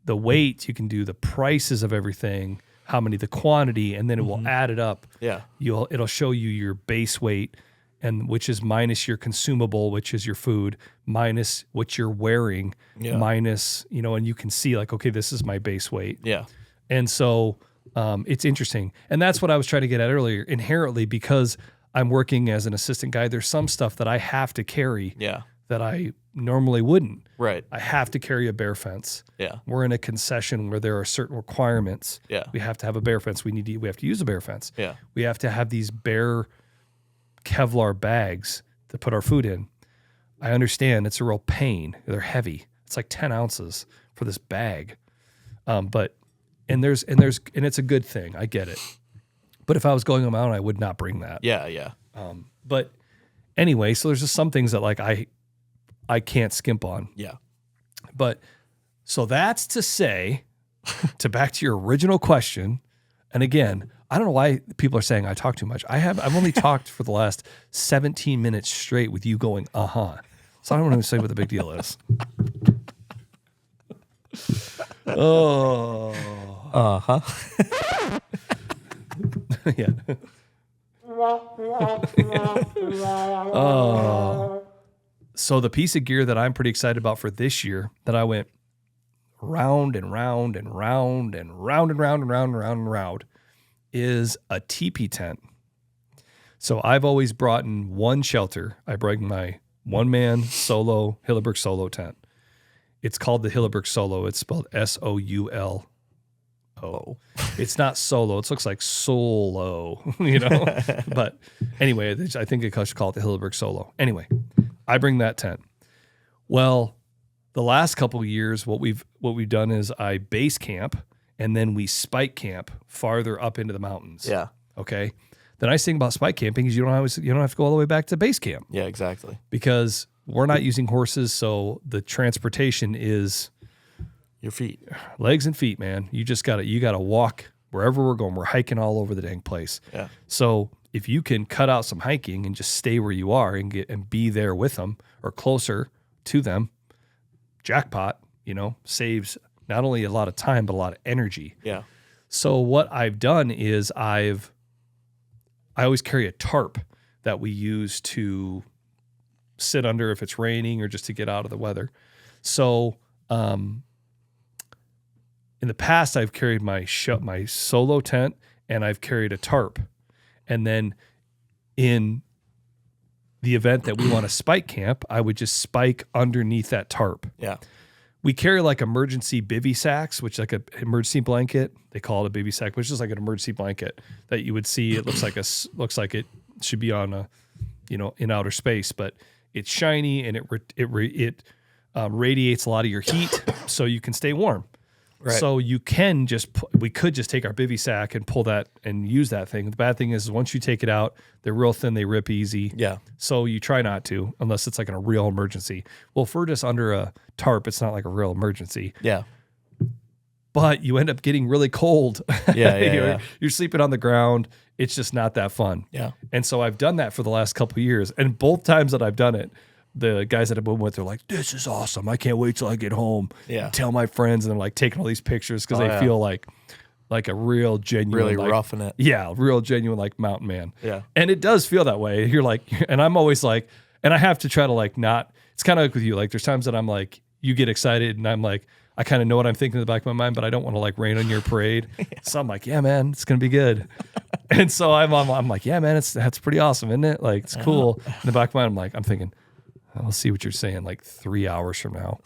the weight, you can do the prices of everything, how many, the quantity, and then it will add it up. Yeah. It'll show you your base weight, and which is minus your consumable, which is your food, minus what you're wearing, minus, you know, and you can see like, okay, this is my base weight. Yeah. And so it's interesting. And that's what I was trying to get at earlier. Inherently, because I'm working as an assistant guide, there's some stuff that I have to carry that I normally wouldn't. Right. I have to carry a bear fence. Yeah. We're in a concession where there are certain requirements. Yeah. We have to have a bear fence. We have to use a bear fence. Yeah. We have to have these bear Kevlar bags to put our food in. I understand it's a real pain. They're heavy. It's like 10 ounces for this bag. But it's a good thing. I get it. But if I was going on my own, I would not bring that. Yeah. But anyway, so there's just some things that like I can't skimp on. Yeah. But so that's to say, to back to your original question, and again, I don't know why people are saying I talk too much. I've only talked for the last 17 minutes straight with you going, so I don't want to say what the big deal is. Oh. Yeah. So the piece of gear that I'm pretty excited about for this year, that I went round and round and round and round and round and round and round and round, is a teepee tent. So I've always brought in one shelter. I bring my one-man solo Hilleberg solo tent. It's called the Hilleberg Solo. It's spelled Soulo. It's not solo. It looks like solo, you know. But anyway, I think they should call it the Hilleberg Solo. Anyway, I bring that tent. Well, the last couple of years, what we've done is I base camp and then we spike camp farther up into the mountains. Yeah. Okay. The nice thing about spike camping is you don't have to go all the way back to base camp. Yeah, exactly. Because we're not using horses, so the transportation is your feet, legs and feet, man. You gotta walk wherever we're going. We're hiking all over the dang place. Yeah. So if you can cut out some hiking and just stay where you are and be there with them or closer to them, jackpot. You know, saves not only a lot of time but a lot of energy. Yeah. So what I've done is I always carry a tarp that we use to sit under if it's raining or just to get out of the weather. So in the past, I've carried my solo tent and I've carried a tarp. And then in the event that we want to spike camp, I would just spike underneath that tarp. Yeah. We carry like emergency bivy sacks, which is like an emergency blanket. They call it a bivy sack, which is like an emergency blanket that you would see. It looks like it should be on in outer space, but it's shiny and it radiates a lot of your heat, so you can stay warm. Right. So we could just take our bivy sack and pull that and use that thing. The bad thing is once you take it out, they're real thin, they rip easy. Yeah. So you try not to, unless it's like a real emergency. Well, if we're just under a tarp, it's not like a real emergency. Yeah. But you end up getting really cold. Yeah. You're sleeping on the ground. It's just not that fun. Yeah. And so I've done that for the last couple of years. And both times that I've done it, the guys that I've been with, they're like, this is awesome. I can't wait till I get home. Yeah. Tell my friends. And they're like taking all these pictures because they feel like like a real genuine, Really like, roughing it. yeah, real genuine like mountain man. Yeah. And it does feel that way. You're like, and I'm always like, and I have to try to like not. It's kind of like with you. Like there's times that I'm like, you get excited, and I'm like, I kind of know what I'm thinking in the back of my mind, but I don't want to like rain on your parade. So I'm like, yeah, man, it's gonna be good. And so I'm like, yeah, man, that's pretty awesome, isn't it? Like it's cool. In the back of my mind, I'm thinking, I'll see what you're saying like 3 hours from now.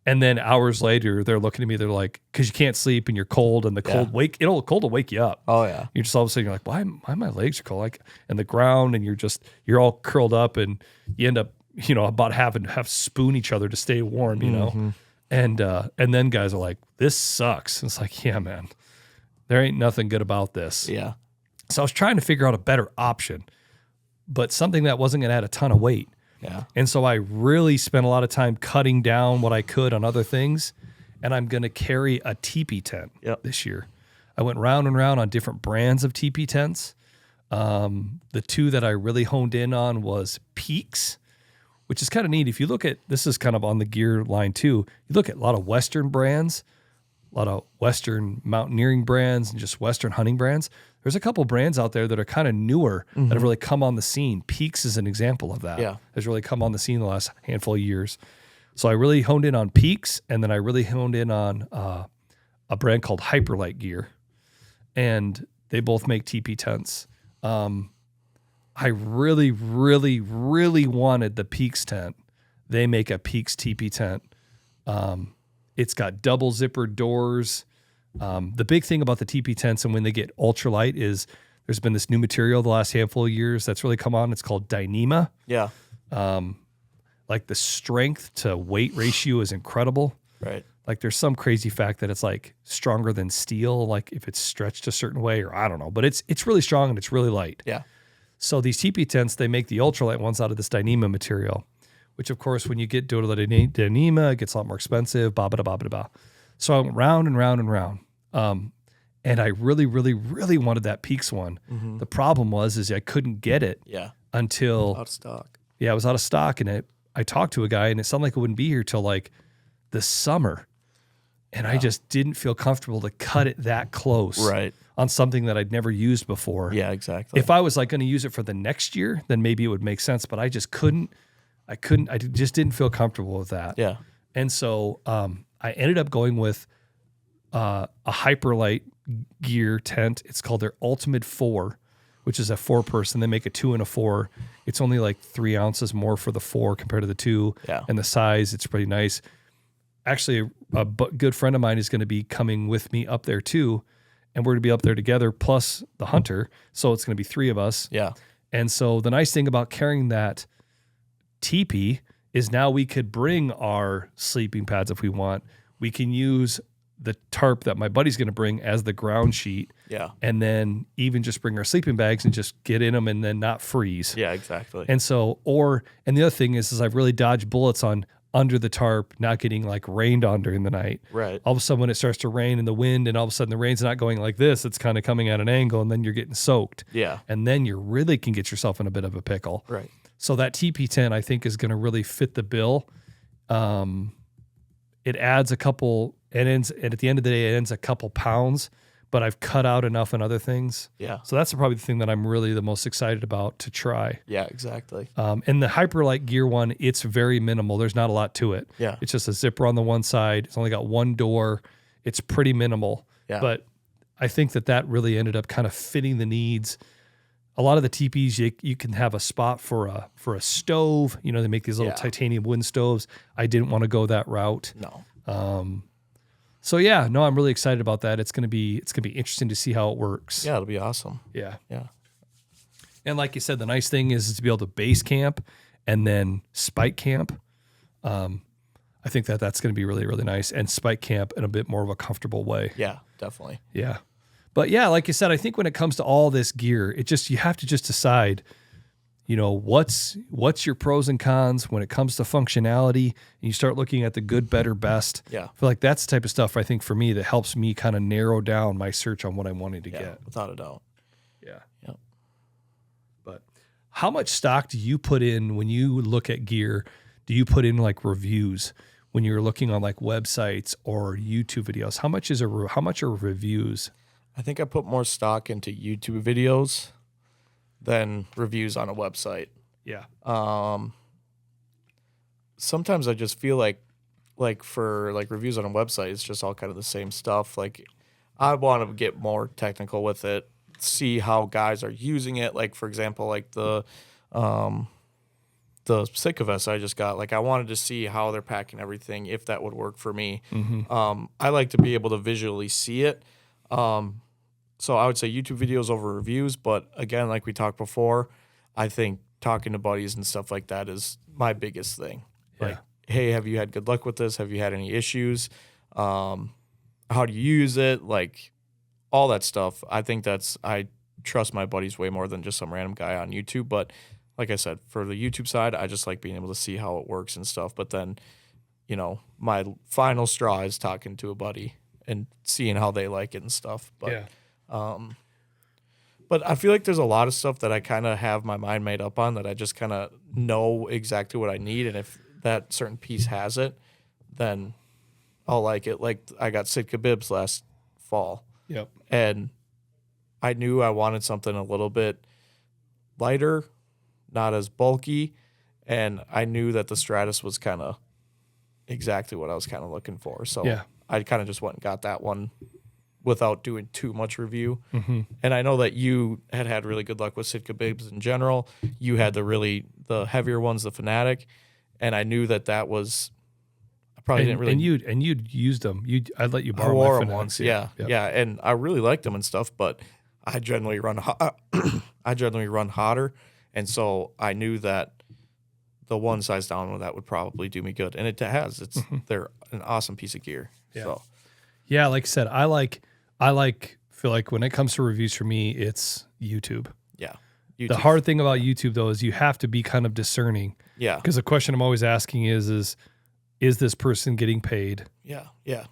And then hours later, they're looking at me. They're like, because you can't sleep and you're cold, and the cold cold will wake you up. Oh yeah. You're just all of a sudden you're like, why my legs are cold, like, and the ground, and you're all curled up, and you end up, about having to spoon each other to stay warm, and then guys are like, this sucks. And it's like, yeah, man, there ain't nothing good about this. Yeah. So I was trying to figure out a better option, but something that wasn't going to add a ton of weight. Yeah. And so I really spent a lot of time cutting down what I could on other things. And I'm going to carry a teepee tent this year. I went round and round on different brands of teepee tents. The two that I really honed in on was Peaks, which is kind of neat. If you look at, this is kind of on the gear line too, you look at a lot of Western brands, a lot of Western mountaineering brands, and just Western hunting brands. There's a couple brands out there that are kind of newer that have really come on the scene. Peaks is an example of that. Yeah. Has really come on the scene the last handful of years. So I really honed in on Peaks, and then I really honed in on a brand called Hyperlight Gear. And they both make teepee tents. I really, really, really wanted the Peaks tent. They make a Peaks teepee tent. It's got double zipper doors. The big thing about the teepee tents and when they get ultralight is there's been this new material the last handful of years that's really come on. It's called Dyneema. Yeah. Like the strength to weight ratio is incredible. Right. Like there's some crazy fact that it's like stronger than steel, like if it's stretched a certain way, or I don't know, but it's really strong and it's really light. Yeah. So these teepee tents, they make the ultralight ones out of this Dyneema material, which of course, when you get to the Dyneema, it gets a lot more expensive, ba-ba-da-ba-ba-da-ba. So I went round and round and round. And I really, really, really wanted that Peaks one. The problem was I couldn't get it until out of stock. Yeah, it was out of stock, and I talked to a guy, and it sounded like it wouldn't be here till like the summer. And I just didn't feel comfortable to cut it that close on something that I'd never used before. Yeah, exactly. If I was like going to use it for the next year, then maybe it would make sense, but I just couldn't. I just didn't feel comfortable with that. Yeah. And so I ended up going with a Hyperlight Gear tent. It's called their Ultimate 4, which is a 4-person. They make a 2 and a 4. It's only like 3 ounces more for the 4 compared to the 2. Yeah. And the size, it's pretty nice. Actually, a good friend of mine is going to be coming with me up there too. And we're going to be up there together, plus the hunter. So it's going to be 3 of us. Yeah. And so the nice thing about carrying that teepee is now we could bring our sleeping pads if we want. We can use the tarp that my buddy's going to bring as the ground sheet. Yeah. And then even just bring our sleeping bags and just get in them and then not freeze. Yeah, exactly. And so, and the other thing is I've really dodged bullets on under the tarp, not getting like rained on during the night. Right. All of a sudden when it starts to rain and the wind, and all of a sudden the rain's not going like this, it's kind of coming at an angle, and then you're getting soaked. Yeah. And then you really can get yourself in a bit of a pickle. Right. So that teepee tent, I think, is going to really fit the bill. It adds a couple, and at the end of the day, it ends a couple pounds, but I've cut out enough in other things. Yeah. So that's probably the thing that I'm really the most excited about to try. Yeah, exactly. And the Hyperlight Gear one, it's very minimal. There's not a lot to it. Yeah. It's just a zipper on the one side. It's only got one door. It's pretty minimal. Yeah. But I think that really ended up kind of fitting the needs. A lot of the teepees, you can have a spot for a stove. You know, they make these little titanium wooden stoves. I didn't want to go that route. No. So yeah, no, I'm really excited about that. It's gonna be interesting to see how it works. Yeah, it'll be awesome. Yeah. Yeah. And like you said, the nice thing is to be able to base camp and then spike camp. I think that's going to be really, really nice, and spike camp in a bit more of a comfortable way. Yeah, definitely. Yeah. But yeah, like you said, I think when it comes to all this gear, you have to just decide, you know, what's your pros and cons when it comes to functionality, and you start looking at the good, better, best. Yeah. I feel like that's the type of stuff I think for me that helps me kind of narrow down my search on what I'm wanting to get. Without a doubt. Yeah. Yeah. But how much stock do you put in when you look at gear? Do you put in like reviews when you're looking on like websites or YouTube videos? How much are reviews? I think I put more stock into YouTube videos than reviews on a website. Yeah. Sometimes I just feel like for like reviews on a website, it's just all kind of the same stuff. Like I want to get more technical with it, see how guys are using it. Like for example, like the Sitka vest I just got. Like I wanted to see how they're packing everything, if that would work for me. I like to be able to visually see it. So I would say YouTube videos over reviews. But again, like we talked before, I think talking to buddies and stuff like that is my biggest thing. Yeah. Like, hey, have you had good luck with this? Have you had any issues? How do you use it? Like all that stuff. I think I trust my buddies way more than just some random guy on YouTube. But like I said, for the YouTube side, I just like being able to see how it works and stuff. But then, you know, my final straw is talking to a buddy and seeing how they like it and stuff. But Yeah. but I feel like there's a lot of stuff that I kind of have my mind made up on that I just kind of know exactly what I need. And if that certain piece has it, then I'll like it. Like I got Sitka bibs last fall. Yep. And I knew I wanted something a little bit lighter, not as bulky. And I knew that the Stratus was kind of exactly what I was kind of looking for. So Yeah. I kind of just went and got that one without doing too much review. Mm-hmm. And I know that you had really good luck with Sitka bibs in general. You had the heavier ones, the Fanatic, and I knew that was. I probably didn't really. And you'd used them. I'd let you I borrow wore my them Fanatics, once, yeah, and I really liked them and stuff. But I generally run hotter, and so I knew that the one size down with that would probably do me good, and it has. They're an awesome piece of gear. Yeah. So. Yeah, like I said, feel like when it comes to reviews for me, it's YouTube. Yeah. The hard thing about YouTube though is you have to be kind of discerning. Yeah. Because the question I'm always asking is this person getting paid? Yeah. Yeah.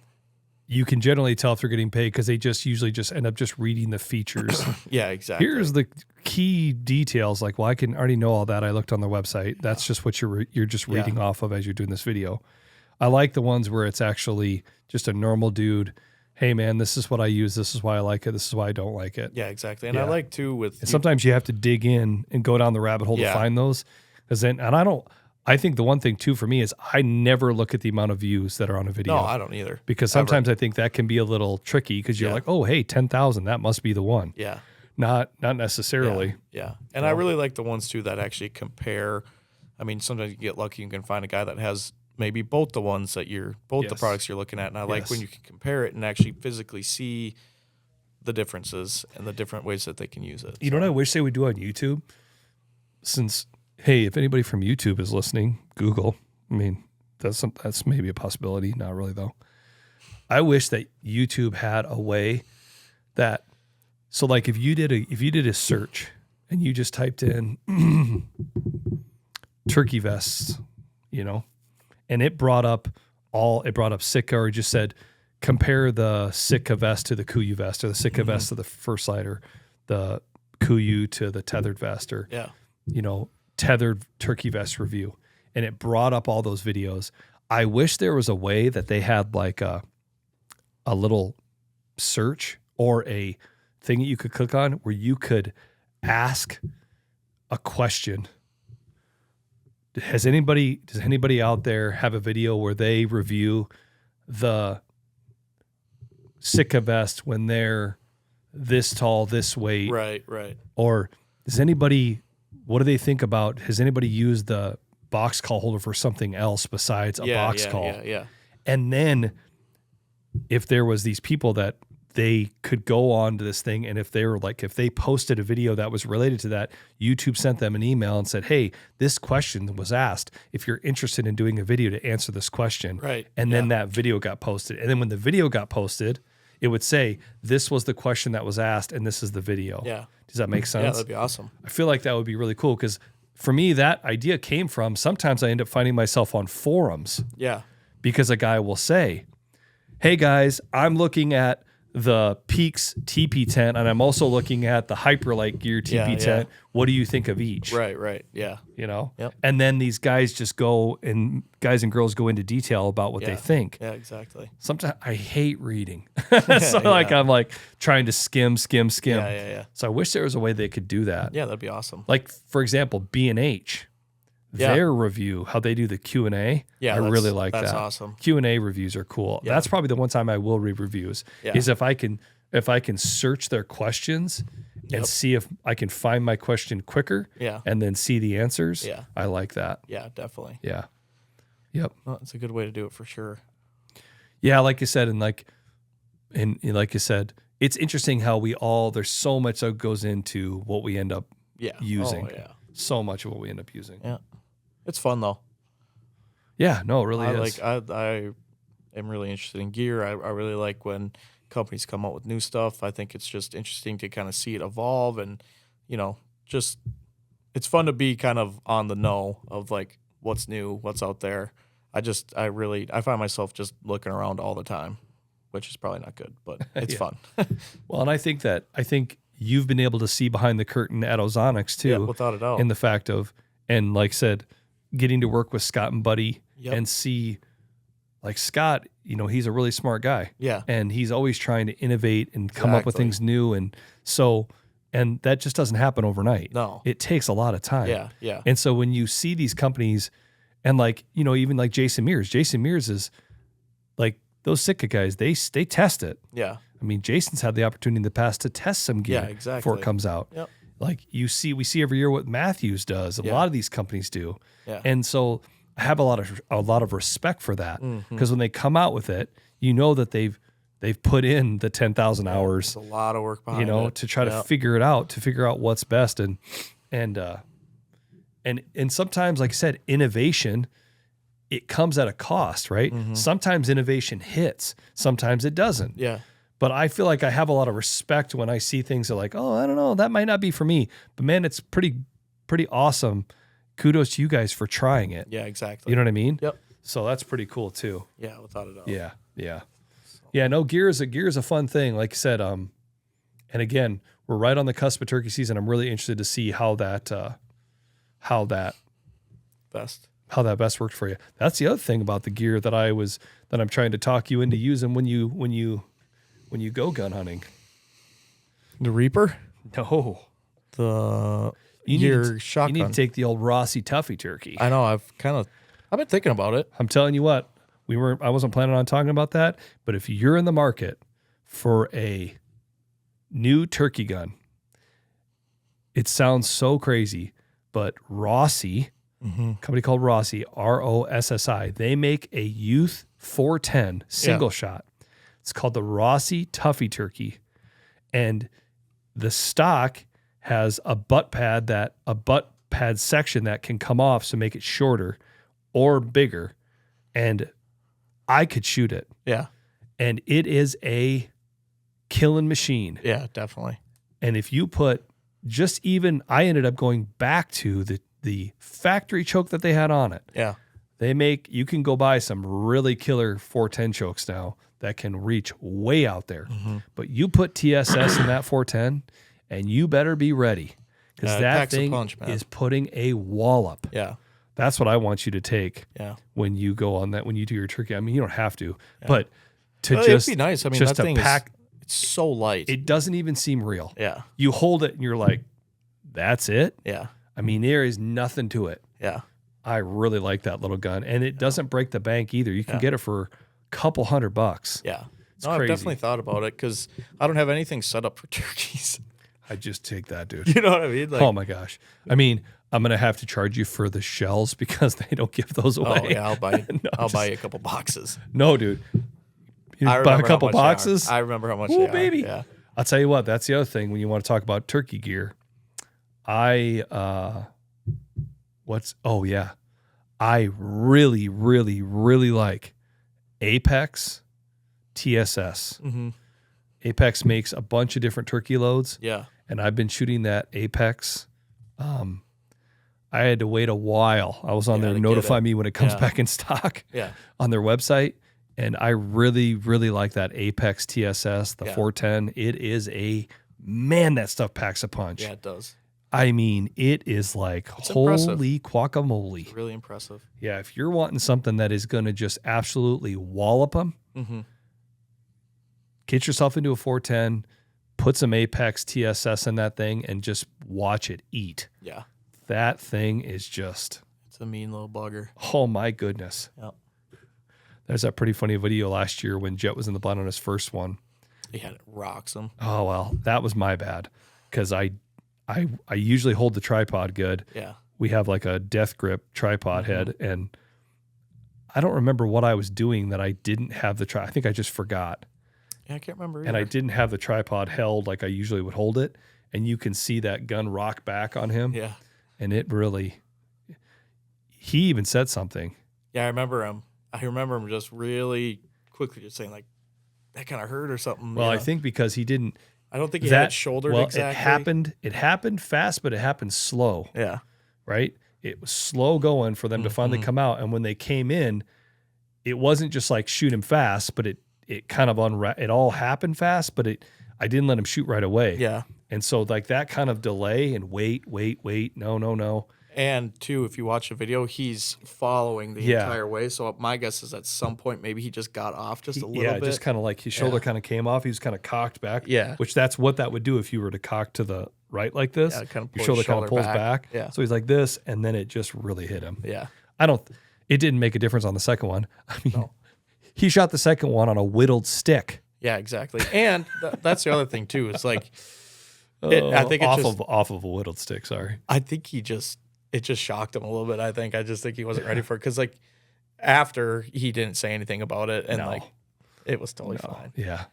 You can generally tell if they're getting paid because they usually end up just reading the features. Yeah, exactly. Here's the key details. Like, well, I can already know all that. I looked on their website. That's just what you're just reading off of as you're doing this video. I like the ones where it's actually just a normal dude. Hey man, this is what I use. This is why I like it. This is why I don't like it. Yeah, exactly. And I like too with sometimes you have to dig in and go down the rabbit hole to find those. I think the one thing too for me is I never look at the amount of views that are on a video. No, I don't either. Because sometimes I think that can be a little tricky because you're like, oh, hey, 10,000, that must be the one. Yeah. Not necessarily. Yeah. And I really like the ones too that actually compare. I mean, sometimes you get lucky and can find a guy that has maybe both the ones that the products you're looking at. And I like when you can compare it and actually physically see the differences and the different ways that they can use it. You know what I wish they would do on YouTube? Since, hey, if anybody from YouTube is listening, Google. I mean, that's maybe a possibility. Not really though. I wish that YouTube had a way that, so like if you did a search and you just typed in turkey vests, you know, and it brought up Sitka, or just said compare the Sitka vest to the Kuiu vest, or the Sitka vest to the First Light, or the Kuiu to the tethered vest, or you know, tethered turkey vest review, and it brought up all those videos. I wish there was a way that they had like a little search or a thing that you could click on where you could ask a question. Does anybody out there have a video where they review the Sitka vest when they're this tall, this weight? Right. Or what do they think about, has anybody used the box call holder for something else besides a box call? Yeah. And then if there was these people that they could go on to this thing, and if they posted a video that was related to that, YouTube sent them an email and said, hey, this question was asked. If you're interested in doing a video to answer this question. Right. And then that video got posted. And then when the video got posted, it would say, this was the question that was asked, and this is the video. Yeah. Does that make sense? Yeah, that'd be awesome. I feel like that would be really cool because for me, that idea came from, sometimes I end up finding myself on forums. Yeah. Because a guy will say, hey guys, I'm looking at the Peaks TP tent, and I'm also looking at the Hyperlight Gear TP tent. What do you think of each? Right. Yeah. You know? Yep. And then these guys guys and girls go into detail about what they think. Yeah, exactly. Sometimes I hate reading. So I'm like trying to skim. Yeah. So I wish there was a way they could do that. Yeah, that'd be awesome. Like, for example, B&H. Their review, how they do the Q&A, I really like that. That's awesome. Q&A reviews are cool. Yeah. That's probably the one time I will read reviews is if I can search their questions and see if I can find my question quicker and then see the answers. Yeah. I like that. Yeah, definitely. Yeah. Yep. Well, that's a good way to do it for sure. Yeah, like you said, and like you said, it's interesting how there's so much that goes into what we end up using. Oh, yeah. So much of what we end up using. Yeah. It's fun though. Yeah, no, it really is. I am really interested in gear. I really like when companies come out with new stuff. I think it's just interesting to kind of see it evolve, and just it's fun to be kind of on the know of like what's new, what's out there. I find myself just looking around all the time, which is probably not good, but it's fun. Well, and I think you've been able to see behind the curtain at Ozonics too, without a doubt. In the fact of, and like I said, getting to work with Scott and Buddy and see, like Scott, he's a really smart guy. Yeah. And he's always trying to innovate and come up with things new. And that just doesn't happen overnight. No. It takes a lot of time. Yeah. And so when you see these companies and like, even like Jason Mears is like those Sitka guys, they test it. Yeah. I mean, Jason's had the opportunity in the past to test some gear before it comes out. Yep. Like we see every year what Matthews does. A lot of these companies do. Yeah. And so I have a lot of respect for that because when they come out with it, that they've put in the 10,000 hours. There's a lot of work behind it. To try to figure it out, to figure out what's best. And sometimes, like I said, innovation, it comes at a cost, right? Mm-hmm. Sometimes innovation hits, sometimes it doesn't. Yeah. But I feel like I have a lot of respect when I see things that are like, oh, I don't know, that might not be for me. But man, it's pretty awesome. Kudos to you guys for trying it. Yeah, exactly. You know what I mean? Yep. So that's pretty cool too. Yeah, without a doubt. Yeah. Yeah, no, gear is a fun thing. Like I said, and again, we're right on the cusp of turkey season. I'm really interested to see how that best worked for you. That's the other thing about the gear that I'm trying to talk you into using when you go gun hunting. The Reaper? No. Your shotgun. You need to take the old Rossi Tuffy turkey. I know. I've been thinking about it. I'm telling you what, I wasn't planning on talking about that, but if you're in the market for a new turkey gun, it sounds so crazy, but Rossi, company called Rossi, ROSSI, they make a Youth 410 single shot. It's called the Rossi Tuffy turkey. And the stock has a butt pad section that can come off to make it shorter or bigger. And I could shoot it. Yeah. And it is a killing machine. Yeah, definitely. And if you put I ended up going back to the factory choke that they had on it. Yeah. You can go buy some really killer 410 chokes now that can reach way out there. Mm-hmm. But you put TSS in that 410 and you better be ready because that thing is putting a wallop. Yeah. That's what I want you to take when you go on that, when you do your turkey. I mean, you don't have to, but it'd be nice. I mean, that thing it's so light. It doesn't even seem real. Yeah. You hold it and you're like, that's it? Yeah. I mean, there is nothing to it. Yeah. I really like that little gun. And it doesn't break the bank either. You can get it for a couple $100. Yeah. It's crazy. I've definitely thought about it because I don't have anything set up for turkeys. I just take that, dude. You know what I mean? Like, oh my gosh. I mean, I'm going to have to charge you for the shells because they don't give those away. Oh yeah, I'll buy you a couple boxes. No, dude. You buy a couple boxes? I remember how much they they are. Baby. Yeah. I'll tell you what, that's the other thing when you want to talk about turkey gear. I really, really, really like Apex TSS. Mm-hmm. Apex makes a bunch of different turkey loads. Yeah. And I've been shooting that Apex. I had to wait a while. I was on there, notify me when it comes back in stock on And I really, really like that Apex TSS, the 410. It is man, that stuff packs a punch. Yeah, it does. I mean, it is like, It's holy impressive. guacamole. It's really impressive. Yeah, if you're wanting something that is going to just absolutely wallop them, get yourself into a 410, put some Apex TSS in that thing, and just watch it eat. Yeah. That thing is just... It's a mean little bugger. Oh, my goodness. Yep. There's that pretty funny video last year when Jet was in the blind on his first one. Yeah, it rocks him. Oh, well, that was my bad because I usually hold the tripod good. Yeah. We have like a death grip tripod head, and I don't remember what I was doing that I didn't have the I think I just forgot. Yeah, I can't remember either. And I didn't have the tripod held like I usually would hold it, and you can see that gun rock back on him. Yeah. And it really... He even said something. Yeah, I remember him. I remember him just really quickly just saying, like, that kind of hurt or something. Well, I think because he didn't... I don't think he had it shouldered exactly. It happened fast, but it happened slow. Yeah. Right? It was slow going for them to finally come out. And when they came in, it wasn't just like shoot him fast, but it kind of it all happened fast, but I didn't let him shoot right away. Yeah. And so like that kind of delay and wait, no. And too, if you watch the video, he's following the entire way. So my guess is at some point maybe he just got off just a little bit. Yeah, just kind of like his shoulder kind of came off. He was kind of cocked back. Yeah. Which that's what that would do if you were to cock to the right like this. Yeah, kind of your shoulder kind of pulls back. Yeah. So he's like this, and then it just really hit him. Yeah. It didn't make a difference on the second one. I mean, he shot the second one on a whittled stick. Yeah, exactly. And that's the other thing too. It's like, I think it's off of a whittled stick. Sorry. I think it just shocked him a little bit. I just think he wasn't ready for it because like after he didn't say anything about it and like it was totally fine. Yeah.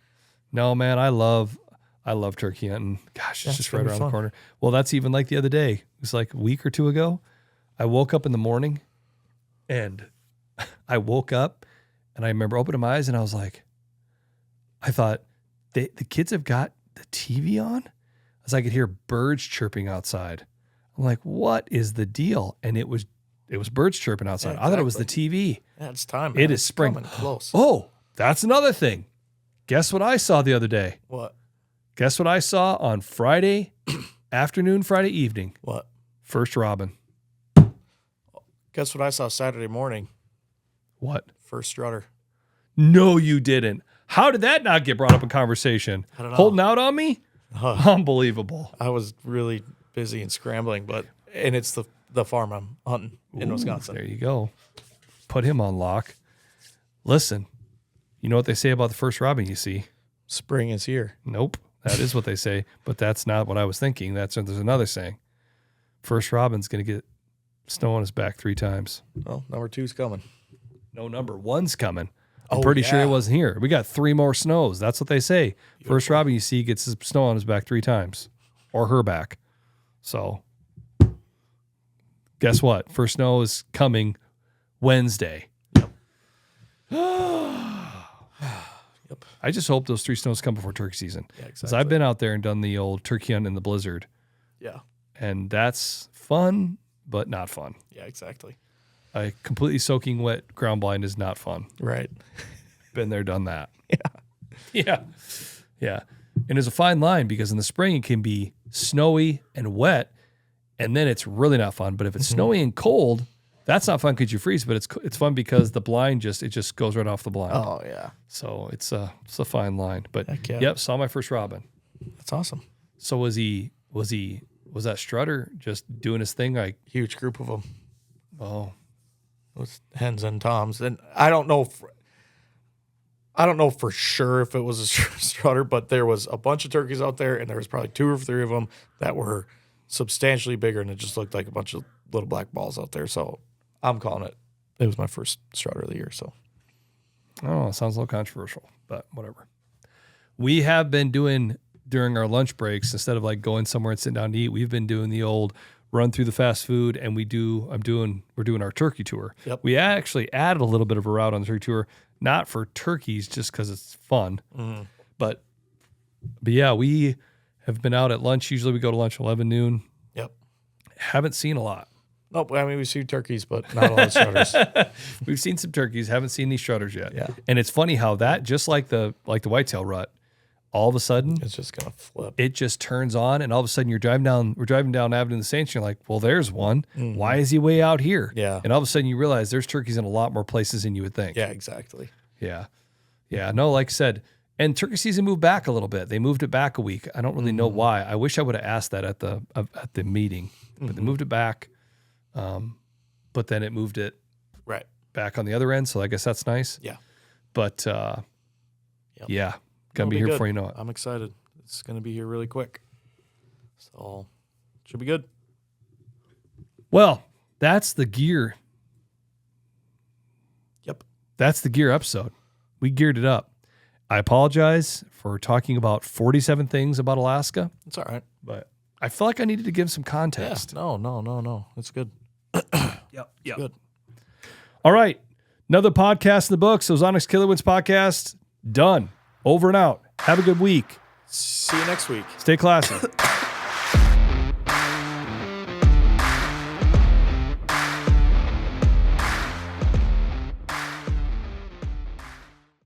No, man, I love turkey hunting. Gosh, it's just right around the corner. Well, that's even like the other day. It was like a week or two ago. I woke up in the morning and I woke up and I remember opening my eyes and I was like, I thought the kids have got the TV on as I could hear birds chirping outside. I'm like, what is the deal? And it was birds chirping outside. Yeah, exactly. I thought it was the TV. Yeah, it's time. Man. It is spring. Close. Oh, that's another thing. Guess what I saw the other day? What? Guess what I saw on Friday afternoon, Friday evening? What? First robin. Guess what I saw Saturday morning? What? First strutter. No, you didn't. How did that not get brought up in conversation? I don't know. Holding out on me? Unbelievable. I was really busy and scrambling, and it's the farm I'm hunting in Wisconsin. There you go. Put him on lock. Listen, you know what they say about the first robin you see? Spring is here. Nope. That is what they say, but that's not what I was thinking. There's another saying. First robin's going to get snow on his back 3 times. Well, number 2's coming. No, number 1's coming. I'm pretty sure it wasn't here. We got 3 more snows. That's what they say. Beautiful. First robin you see gets his snow on his back 3 times, or her back. So, guess what? First snow is coming Wednesday. Yep. Yep. I just hope those 3 snows come before turkey season. Yeah, exactly. Because I've been out there and done the old turkey hunt in the blizzard. Yeah. And that's fun, but not fun. Yeah, exactly. A completely soaking wet ground blind is not fun. Right. Been there, done that. Yeah. Yeah. And there's a fine line because in the spring it can be snowy and wet, and then it's really not fun. But if it's snowy and cold, that's not fun because you freeze. But it's fun because the blind just goes right off the blind. Oh yeah. So it's a fine line. But yep, saw my first robin. That's awesome. So was that strutter just doing his thing? Like huge group of them. Oh, it was hens and toms, and I don't know for sure if it was a strutter, but there was a bunch of turkeys out there, and there was probably 2 or 3 of them that were substantially bigger, and it just looked like a bunch of little black balls out there. So I'm calling it. It was my first strutter of the year. So, oh, it sounds a little controversial, but whatever. We have been doing during our lunch breaks, instead of like going somewhere and sitting down to eat, we've been doing the old run through the fast food, and we're doing our turkey tour. Yep. We actually added a little bit of a route on the turkey tour, not for turkeys, just because it's fun. Mm-hmm. But yeah, we have been out at lunch. Usually we go to lunch 11 noon. Yep. Haven't seen a lot. Nope. I mean, we see turkeys, but not a lot of strutters. We've seen some turkeys, haven't seen these strutters yet. Yeah. And it's funny how that, just like the whitetail rut, all of a sudden It's just gonna flip. it just turns on, and all of a sudden we're driving down Avenue of the Saints, and you're like, well, there's one. Why is he way out here? Yeah. And all of a sudden you realize there's turkeys in a lot more places than you would think. Yeah, exactly. Yeah. Yeah. No, like I said, and turkey season moved back a little bit. They moved it back a week. I don't really know why. I wish I would have asked that at the meeting, but they moved it back. But then it moved it Right. back on the other end. So I guess that's nice. Yeah. But yeah, gonna It'll be here good. before you know it. I'm excited. It's gonna be here really quick. So should be good. Well, that's the gear. Yep. That's the gear episode. We geared it up. I apologize for talking about 47 things about Alaska, It's all right. but I feel like I needed to give some Yeah. context. No. It's good. Yep. Yep. Good. All right. Another podcast in the books. Ozonics Killerwinds podcast. Done. Over and out. Have a good week. See you next week. Stay classy.